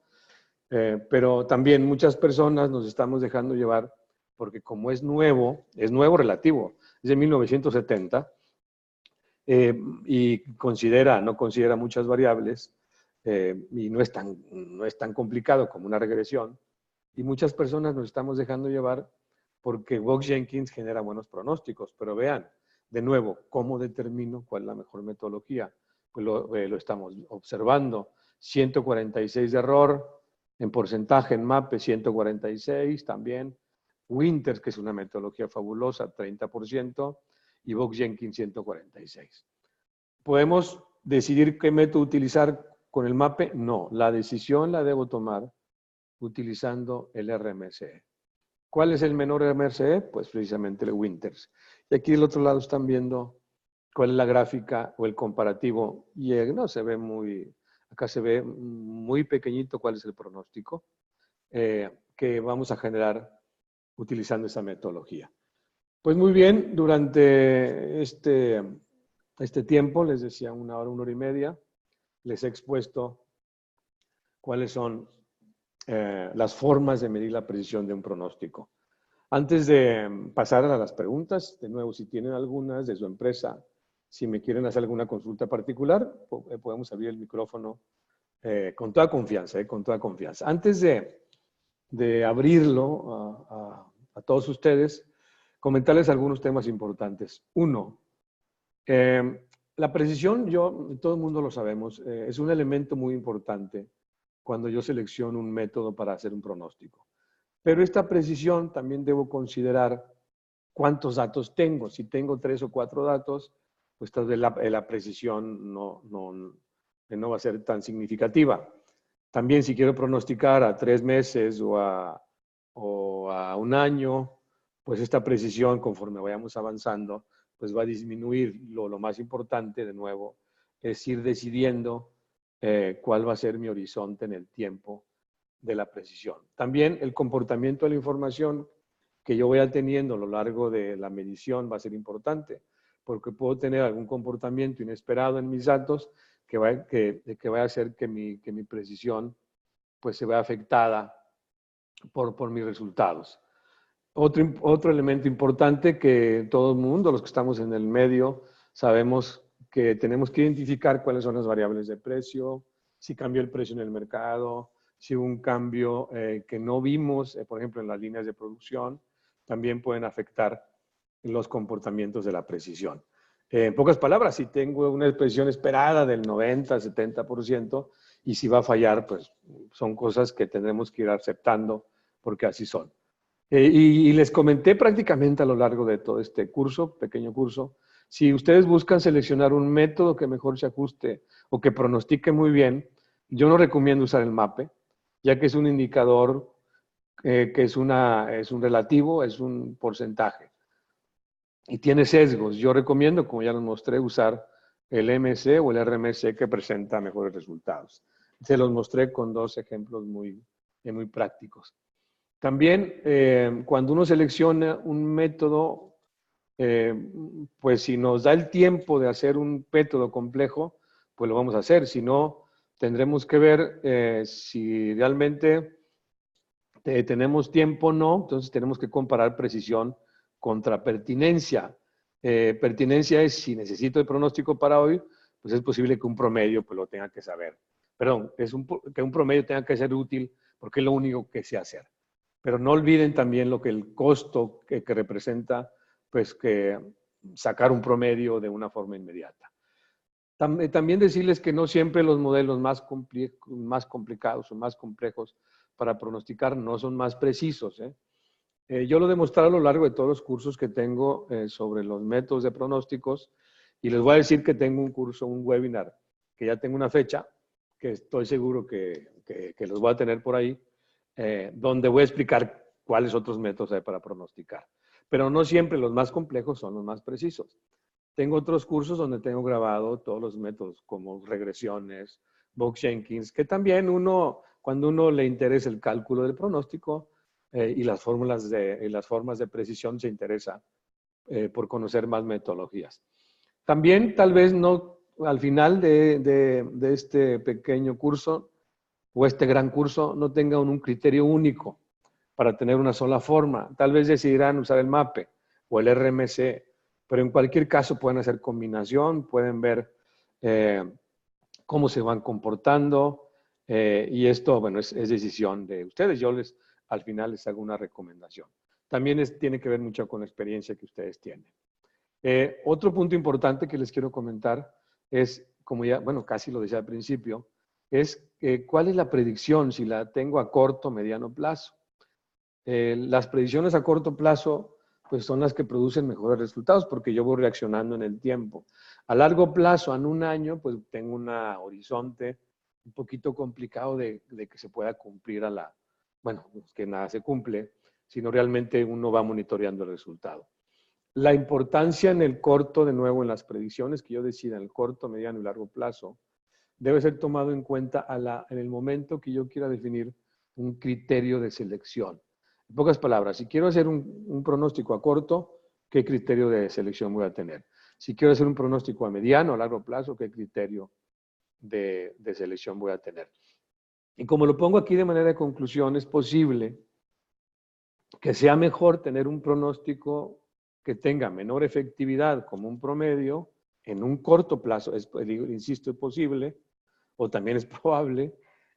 pero también muchas personas nos estamos dejando llevar porque como es nuevo relativo, es de 1970 y no considera muchas variables y no es tan complicado como una regresión. Y muchas personas nos estamos dejando llevar porque Box-Jenkins genera buenos pronósticos. Pero vean, de nuevo, ¿cómo determino cuál es la mejor metodología? Pues lo estamos observando. 146 de error, en porcentaje en MAPE 146 también. Winters, que es una metodología fabulosa, 30%. Y Box-Jenkins 146. ¿Podemos decidir qué método utilizar con el MAPE? No, la decisión la debo tomar utilizando el RMSE. ¿Cuál es el menor RMSE? Pues precisamente el Winters. Y aquí del otro lado están viendo cuál es la gráfica o el comparativo. Y no se ve acá se ve muy pequeñito cuál es el pronóstico que vamos a generar utilizando esa metodología. Pues muy bien, durante este tiempo, les decía 1 hora, 1 hora y media, les he expuesto cuáles son las formas de medir la precisión de un pronóstico. Antes de pasar a las preguntas, de nuevo, si tienen algunas de su empresa, si me quieren hacer alguna consulta particular, podemos abrir el micrófono con toda confianza, con toda confianza. Antes de abrirlo a todos ustedes, comentarles algunos temas importantes. 1, la precisión, todo el mundo lo sabemos, es un elemento muy importante cuando yo selecciono un método para hacer un pronóstico. Pero esta precisión también debo considerar cuántos datos tengo. Si tengo 3 o 4 datos, pues tal vez la precisión no va a ser tan significativa. También si quiero pronosticar a 3 meses o a 1 año, pues esta precisión, conforme vayamos avanzando, pues va a disminuir. Lo más importante, de nuevo, es ir decidiendo cuál va a ser mi horizonte en el tiempo de la precisión. También el comportamiento de la información que yo vaya teniendo a lo largo de la medición va a ser importante, porque puedo tener algún comportamiento inesperado en mis datos que vaya a hacer que mi precisión pues, se vea afectada por mis resultados. Otro elemento importante que todo el mundo, los que estamos en el medio, sabemos que tenemos que identificar cuáles son las variables de precio, si cambió el precio en el mercado, si hubo un cambio que no vimos, por ejemplo, en las líneas de producción, también pueden afectar los comportamientos de la precisión. En pocas palabras, si tengo una precisión esperada del 90, 70%, y si va a fallar, pues son cosas que tendremos que ir aceptando porque así son. Y les comenté prácticamente a lo largo de todo este curso, pequeño curso, si ustedes buscan seleccionar un método que mejor se ajuste o que pronostique muy bien, yo no recomiendo usar el MAPE, ya que es un indicador que es un relativo, es un porcentaje y tiene sesgos. Yo recomiendo, como ya les mostré, usar el MC o el RMC que presenta mejores resultados. Se los mostré con dos ejemplos muy prácticos. También, cuando uno selecciona un método, pues si nos da el tiempo de hacer un método complejo, pues lo vamos a hacer. Si no, tendremos que ver si realmente tenemos tiempo o no. Entonces tenemos que comparar precisión contra pertinencia. Pertinencia es si necesito el pronóstico para hoy, pues es posible que un promedio pues lo tenga que saber. Perdón, que un promedio tenga que ser útil porque es lo único que sé hacer. Pero no olviden también lo que el costo que representa, pues que sacar un promedio de una forma inmediata. También decirles que no siempre los modelos más complicados o más complejos para pronosticar no son más precisos. Yo lo he demostrado a lo largo de todos los cursos que tengo sobre los métodos de pronósticos y les voy a decir que tengo un curso, un webinar, que ya tengo una fecha, que estoy seguro que los voy a tener por ahí, donde voy a explicar cuáles otros métodos hay para pronosticar. Pero no siempre los más complejos son los más precisos. Tengo otros cursos donde tengo grabado todos los métodos, como regresiones, Box-Jenkins, que también cuando uno le interesa el cálculo del pronóstico y las formas de precisión, se interesa por conocer más metodologías. También, tal vez no, al final de este pequeño curso, o este gran curso, no tengan un criterio único para tener una sola forma. Tal vez decidirán usar el MAPE o el RMC, pero en cualquier caso pueden hacer combinación, pueden ver cómo se van comportando y esto, bueno, es decisión de ustedes. Yo al final les hago una recomendación. También tiene que ver mucho con la experiencia que ustedes tienen. Otro punto importante que les quiero comentar es, como ya, bueno, casi lo decía al principio, es cuál es la predicción, si la tengo a corto o mediano plazo. Las predicciones a corto plazo pues son las que producen mejores resultados porque yo voy reaccionando en el tiempo. A largo plazo, en un año, pues tengo un horizonte un poquito complicado de que se pueda cumplir bueno, que nada se cumple, sino realmente uno va monitoreando el resultado. La importancia en el corto, de nuevo, en las predicciones que yo decida en el corto, mediano y largo plazo, debe ser tomado en cuenta en el momento que yo quiera definir un criterio de selección. En pocas palabras, si quiero hacer un pronóstico a corto, ¿qué criterio de selección voy a tener? Si quiero hacer un pronóstico a mediano, a largo plazo, ¿qué criterio de selección voy a tener? Y como lo pongo aquí de manera de conclusión, es posible que sea mejor tener un pronóstico que tenga menor efectividad como un promedio en un corto plazo, insisto, es posible, o también es probable,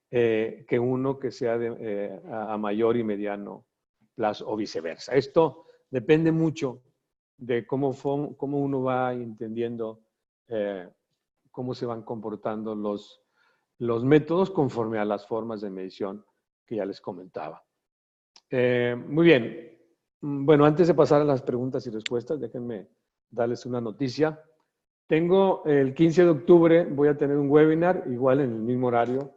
que uno que sea a mayor y mediano plazo o viceversa. Esto depende mucho de cómo uno va entendiendo cómo se van comportando los métodos conforme a las formas de medición que ya les comentaba. Muy bien. Bueno, antes de pasar a las preguntas y respuestas, déjenme darles una noticia. Tengo el 15 de octubre, voy a tener un webinar, igual en el mismo horario,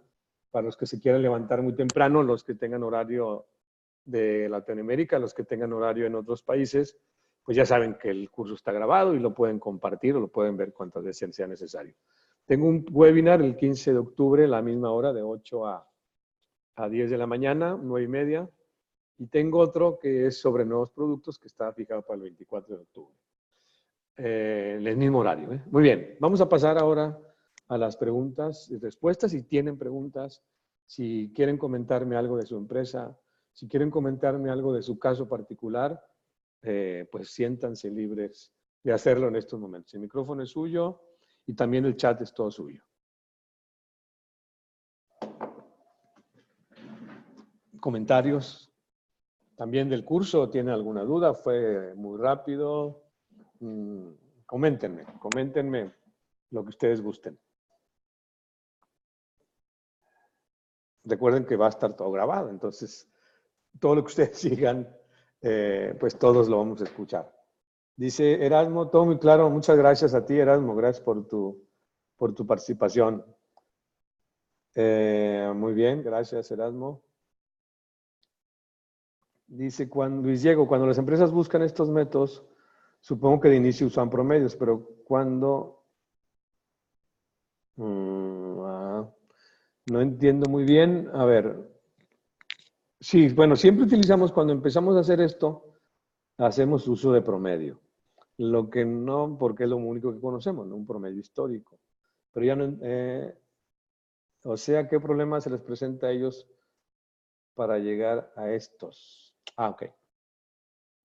para los que se quieran levantar muy temprano, los que tengan horario de Latinoamérica, los que tengan horario en otros países, pues ya saben que el curso está grabado y lo pueden compartir o lo pueden ver cuantas veces sea necesario. Tengo un webinar el 15 de octubre, a la misma hora, de 8 a 10 de la mañana, 9:30. Y tengo otro que es sobre nuevos productos que está fijado para el 24 de octubre. En el mismo horario. Muy bien, vamos a pasar ahora a las preguntas y respuestas. Si tienen preguntas, si quieren comentarme algo de su empresa, si quieren comentarme algo de su caso particular, pues siéntanse libres de hacerlo en estos momentos. El micrófono es suyo y también el chat es todo suyo. Comentarios también del curso, ¿tienen alguna duda? ¿Fue muy rápido? Coméntenme lo que ustedes gusten. Recuerden que va a estar todo grabado, entonces todo lo que ustedes digan, pues todos lo vamos a escuchar. Dice Erasmo, todo muy claro. Muchas gracias a ti, Erasmo. Gracias por tu participación. Muy bien, gracias, Erasmo. Dice Luis Diego, cuando las empresas buscan estos métodos, supongo que de inicio usan promedios, pero cuando... no entiendo muy bien. A ver. Sí, bueno, siempre utilizamos, cuando empezamos a hacer esto, hacemos uso de promedio. Lo que no, porque es lo único que conocemos, ¿no? Un promedio histórico. Pero ya no... o sea, ¿qué problema se les presenta a ellos para llegar a estos? Ok.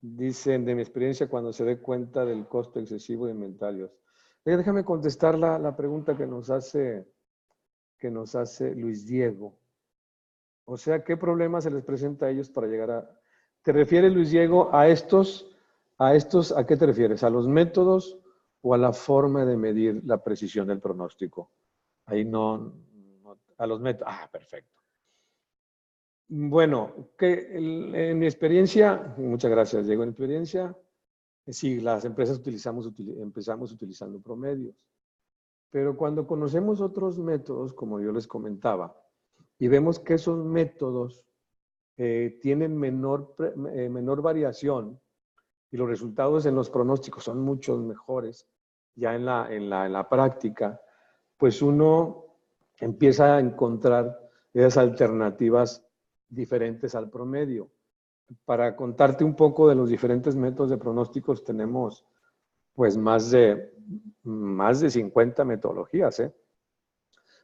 Dicen, de mi experiencia, cuando se dé cuenta del costo excesivo de inventarios. Déjame contestar la pregunta que nos hace Luis Diego. O sea, ¿qué problema se les presenta a ellos para llegar a... ¿Te refieres, Luis Diego, a estos, a qué te refieres? ¿A los métodos o a la forma de medir la precisión del pronóstico? Ahí no a los métodos. Ah, perfecto. Bueno, en mi experiencia, muchas gracias, Diego, en mi experiencia, sí, las empresas empezamos utilizando promedios. Pero cuando conocemos otros métodos, como yo les comentaba, y vemos que esos métodos tienen menor variación y los resultados en los pronósticos son mucho mejores ya en la práctica, pues uno empieza a encontrar esas alternativas diferentes al promedio. Para contarte un poco de los diferentes métodos de pronósticos, tenemos pues más de 50 metodologías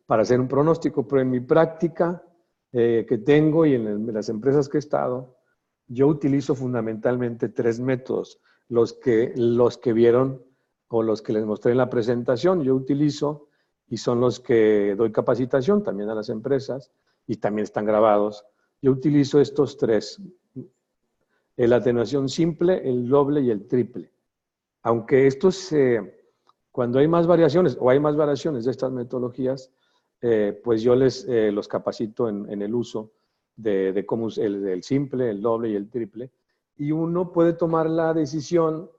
para hacer un pronóstico, pero en mi práctica que tengo y en las empresas que he estado, yo utilizo fundamentalmente 3 métodos. Los que vieron o los que les mostré en la presentación, yo utilizo y son los que doy capacitación también a las empresas y también están grabados. Yo utilizo estos 3, la atenuación simple, el doble y el triple. Aunque estos, cuando hay más variaciones o hay más variaciones de estas metodologías, pues yo los capacito en el uso de cómo el simple, el doble y el triple. Y uno puede tomar la decisión,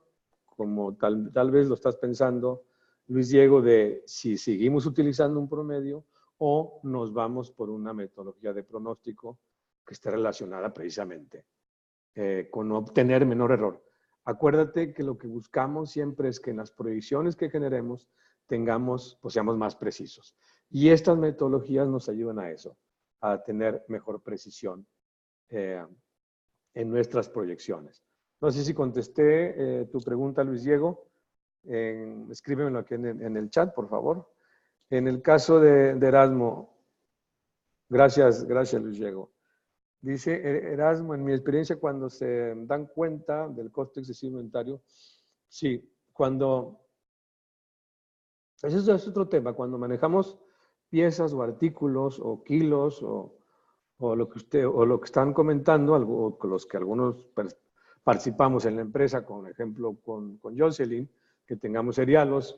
como tal vez lo estás pensando, Luis Diego, de si seguimos utilizando un promedio o nos vamos por una metodología de pronóstico que esté relacionada precisamente con obtener menor error. Acuérdate que lo que buscamos siempre es que en las proyecciones que generemos pues seamos más precisos. Y estas metodologías nos ayudan a eso, a tener mejor precisión en nuestras proyecciones. No sé si contesté tu pregunta, Luis Diego. Escríbemelo aquí en el chat, por favor. En el caso de Erasmo, gracias Luis Diego. Dice Erasmo, en mi experiencia, cuando se dan cuenta del costo excesivo de inventario, sí, ese es otro tema, cuando manejamos piezas o artículos o kilos o lo que están comentando, o los que algunos participamos en la empresa, por ejemplo, con Jocelyn, que tengamos cereales,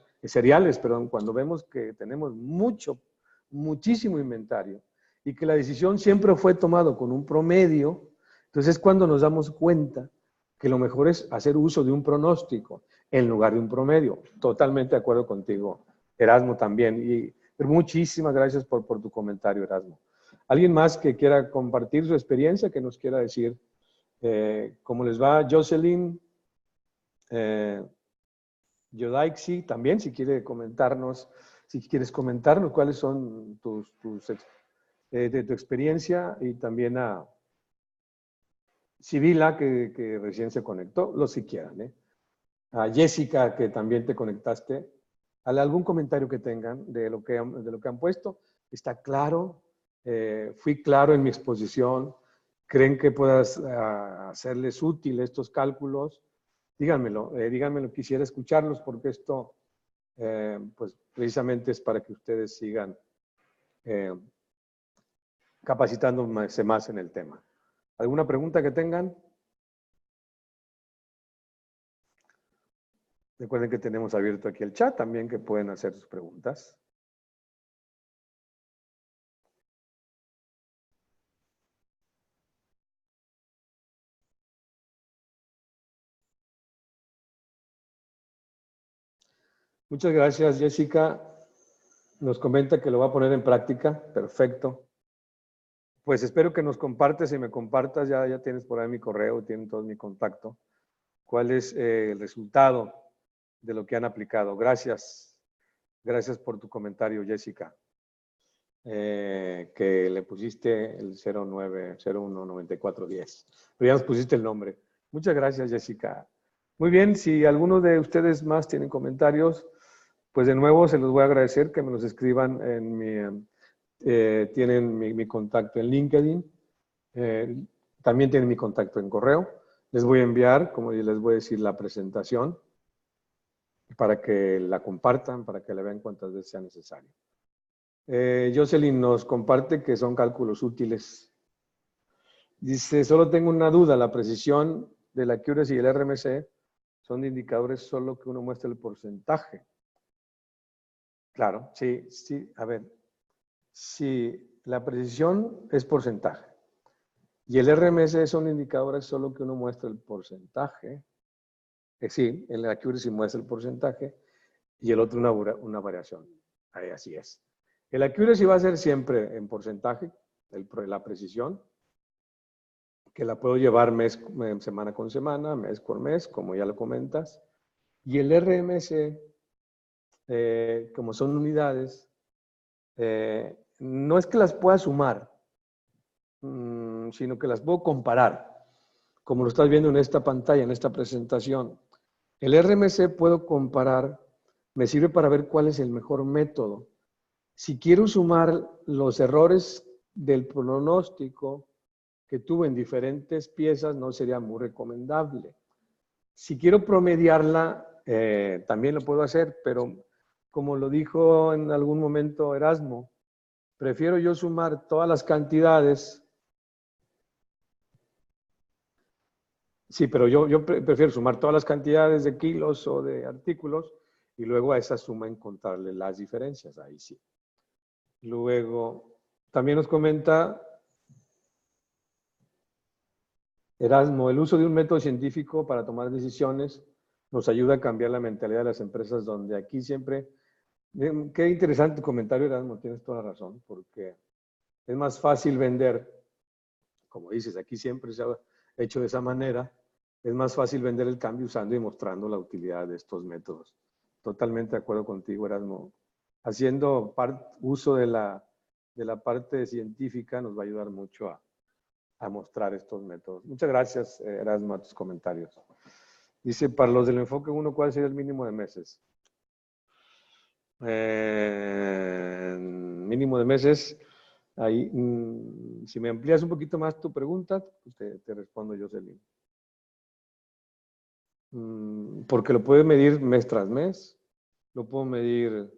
cuando vemos que tenemos muchísimo inventario y que la decisión siempre fue tomada con un promedio, entonces es cuando nos damos cuenta que lo mejor es hacer uso de un pronóstico en lugar de un promedio. Totalmente de acuerdo contigo, Erasmo, también. Y muchísimas gracias por tu comentario, Erasmo. ¿Alguien más que quiera compartir su experiencia, que nos quiera decir cómo les va? Jocelyn, Yodaixi, también, si quiere comentarnos si quieres comentarnos cuáles son de tu experiencia, y también a Sibila, que recién se conectó, los si quieran, ¿eh? A Jessica, que también te conectaste, algún comentario que tengan de lo que han puesto. ¿Está claro? ¿Fui claro en mi exposición? ¿Creen que puedas hacerles útil estos cálculos? Díganmelo, quisiera escucharlos, porque esto, pues precisamente es para que ustedes sigan capacitándose más en el tema. ¿Alguna pregunta que tengan? Recuerden que tenemos abierto aquí el chat también, que pueden hacer sus preguntas. Muchas gracias, Jessica. Nos comenta que lo va a poner en práctica. Perfecto. Pues espero que nos compartas y me compartas. Ya tienes por ahí mi correo, tienen todo mi contacto. ¿Cuál es el resultado de lo que han aplicado? Gracias. Gracias por tu comentario, Jessica. Que le pusiste el 09019410. Pero ya nos pusiste el nombre. Muchas gracias, Jessica. Muy bien, si alguno de ustedes más tienen comentarios, pues de nuevo se los voy a agradecer que me los escriban en mi... tienen mi contacto en LinkedIn. También tienen mi contacto en correo. Les voy a enviar, como les voy a decir, la presentación para que la compartan, para que la vean cuantas veces sea necesario. Jocelyn nos comparte que son cálculos útiles. Dice, solo tengo una duda, la precisión de la accuracy y el RMC son indicadores solo que uno muestra el porcentaje. Claro, sí, a ver, si la precisión es porcentaje y el RMC son indicadores solo que uno muestra el porcentaje, sí, el accuracy muestra el porcentaje y el otro una variación. Ahí, así es. El accuracy va a ser siempre en porcentaje, la precisión, que la puedo llevar semana con semana, mes con mes, como ya lo comentas. Y el RMC, como son unidades, no es que las pueda sumar, sino que las puedo comparar, como lo estás viendo en esta pantalla, en esta presentación. El RMC puedo comparar, me sirve para ver cuál es el mejor método. Si quiero sumar los errores del pronóstico que tuve en diferentes piezas, no sería muy recomendable. Si quiero promediarla, también lo puedo hacer, pero como lo dijo en algún momento Erasmo, prefiero yo sumar todas las cantidades. Sí, pero yo prefiero sumar todas las cantidades de kilos o de artículos y luego a esa suma encontrarle las diferencias, ahí sí. Luego, también nos comenta Erasmo, el uso de un método científico para tomar decisiones nos ayuda a cambiar la mentalidad de las empresas, donde aquí siempre... Qué interesante tu comentario, Erasmo, tienes toda la razón, porque es más fácil vender, como dices, aquí siempre se ha hecho de esa manera, es más fácil vender el cambio usando y mostrando la utilidad de estos métodos. Totalmente de acuerdo contigo, Erasmo. Haciendo uso de la parte científica nos va a ayudar mucho a mostrar estos métodos. Muchas gracias, Erasmo, a tus comentarios. Dice, para los del enfoque 1, ¿cuál sería el mínimo de meses? Mínimo de meses, ahí, si me amplías un poquito más tu pregunta, pues te respondo, Jocelyn. Porque lo puedes medir mes tras mes, lo puedo medir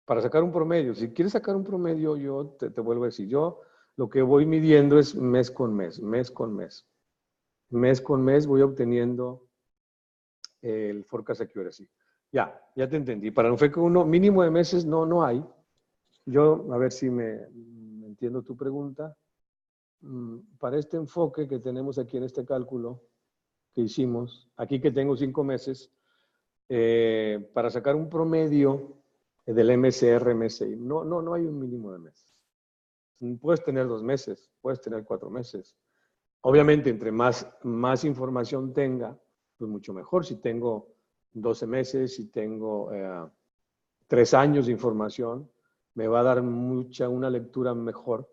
para sacar un promedio. Si quieres sacar un promedio, yo te vuelvo a decir, yo lo que voy midiendo es mes con mes, mes con mes. Mes con mes voy obteniendo el forecast accuracy. Ya te entendí. Para el enfoque 1, mínimo de meses no hay. Yo, a ver si me entiendo tu pregunta. Para este enfoque que tenemos aquí en este cálculo que hicimos, aquí que tengo 5 meses, para sacar un promedio del MCR, MSI, no hay un mínimo de meses. Puedes tener 2 meses, puedes tener 4 meses. Obviamente, entre más información tenga, pues mucho mejor. Si tengo 12 meses, si tengo 3 años de información, me va a dar una lectura mejor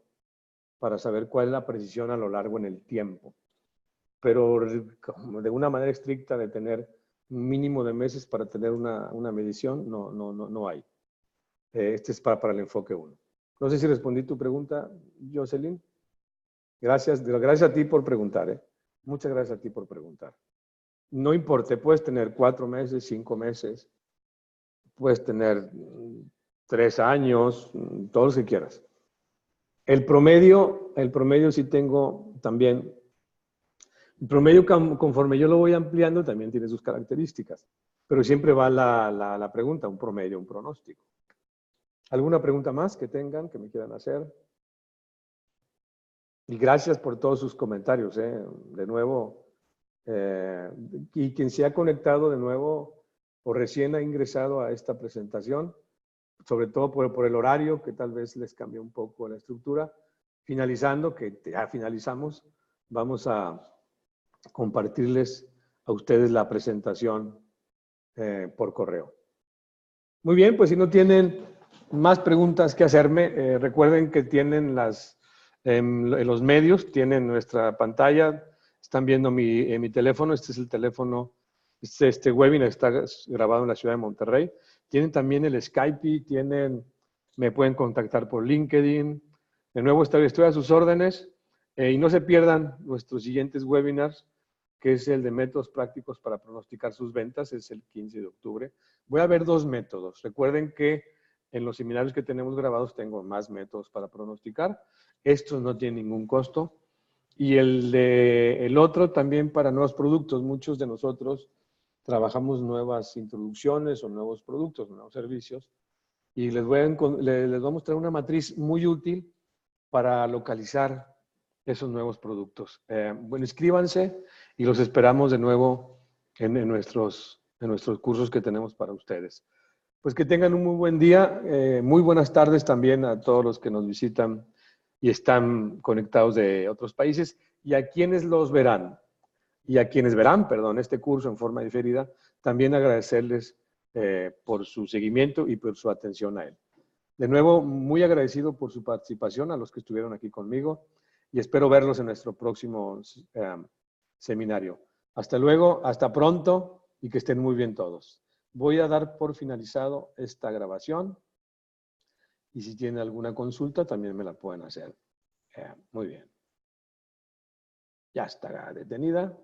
para saber cuál es la precisión a lo largo en el tiempo. Pero de una manera estricta de tener un mínimo de meses para tener una medición, no hay. Este es para el enfoque 1. No sé si respondí tu pregunta, Jocelyn. Gracias a ti por preguntar. Muchas gracias a ti por preguntar. No importa, puedes tener 4 meses, 5 meses, puedes tener 3 años, todo lo que quieras. El promedio sí tengo también. El promedio, conforme yo lo voy ampliando, también tiene sus características. Pero siempre va la pregunta, un promedio, un pronóstico. ¿Alguna pregunta más que tengan, que me quieran hacer? Y gracias por todos sus comentarios, de nuevo. Y quien se ha conectado de nuevo o recién ha ingresado a esta presentación, sobre todo por el horario, que tal vez les cambió un poco la estructura. Finalizando, que ya finalizamos, vamos a compartirles a ustedes la presentación por correo. Muy bien, pues si no tienen más preguntas que hacerme, recuerden que tienen en los medios, tienen nuestra pantalla, están viendo mi teléfono, este es el teléfono, este webinar está grabado en la ciudad de Monterrey. Tienen también el Skype, me pueden contactar por LinkedIn. De nuevo, estoy a sus órdenes y no se pierdan nuestros siguientes webinars, que es el de métodos prácticos para pronosticar sus ventas, es el 15 de octubre. Voy a ver 2 métodos. Recuerden que en los seminarios que tenemos grabados tengo más métodos para pronosticar. Estos no tienen ningún costo. Y el otro también para nuevos productos. Muchos de nosotros trabajamos nuevas introducciones o nuevos productos, nuevos servicios. Y les voy a mostrar una matriz muy útil para localizar esos nuevos productos. Bueno, inscríbanse y los esperamos de nuevo en nuestros cursos que tenemos para ustedes. Pues que tengan un muy buen día, muy buenas tardes también a todos los que nos visitan y están conectados de otros países y a quienes los verán. Y a quienes verán, perdón, este curso en forma diferida, también agradecerles por su seguimiento y por su atención a él. De nuevo, muy agradecido por su participación a los que estuvieron aquí conmigo y espero verlos en nuestro próximo seminario. Hasta luego, hasta pronto y que estén muy bien todos. Voy a dar por finalizado esta grabación y si tienen alguna consulta también me la pueden hacer. Muy bien. Ya está detenida.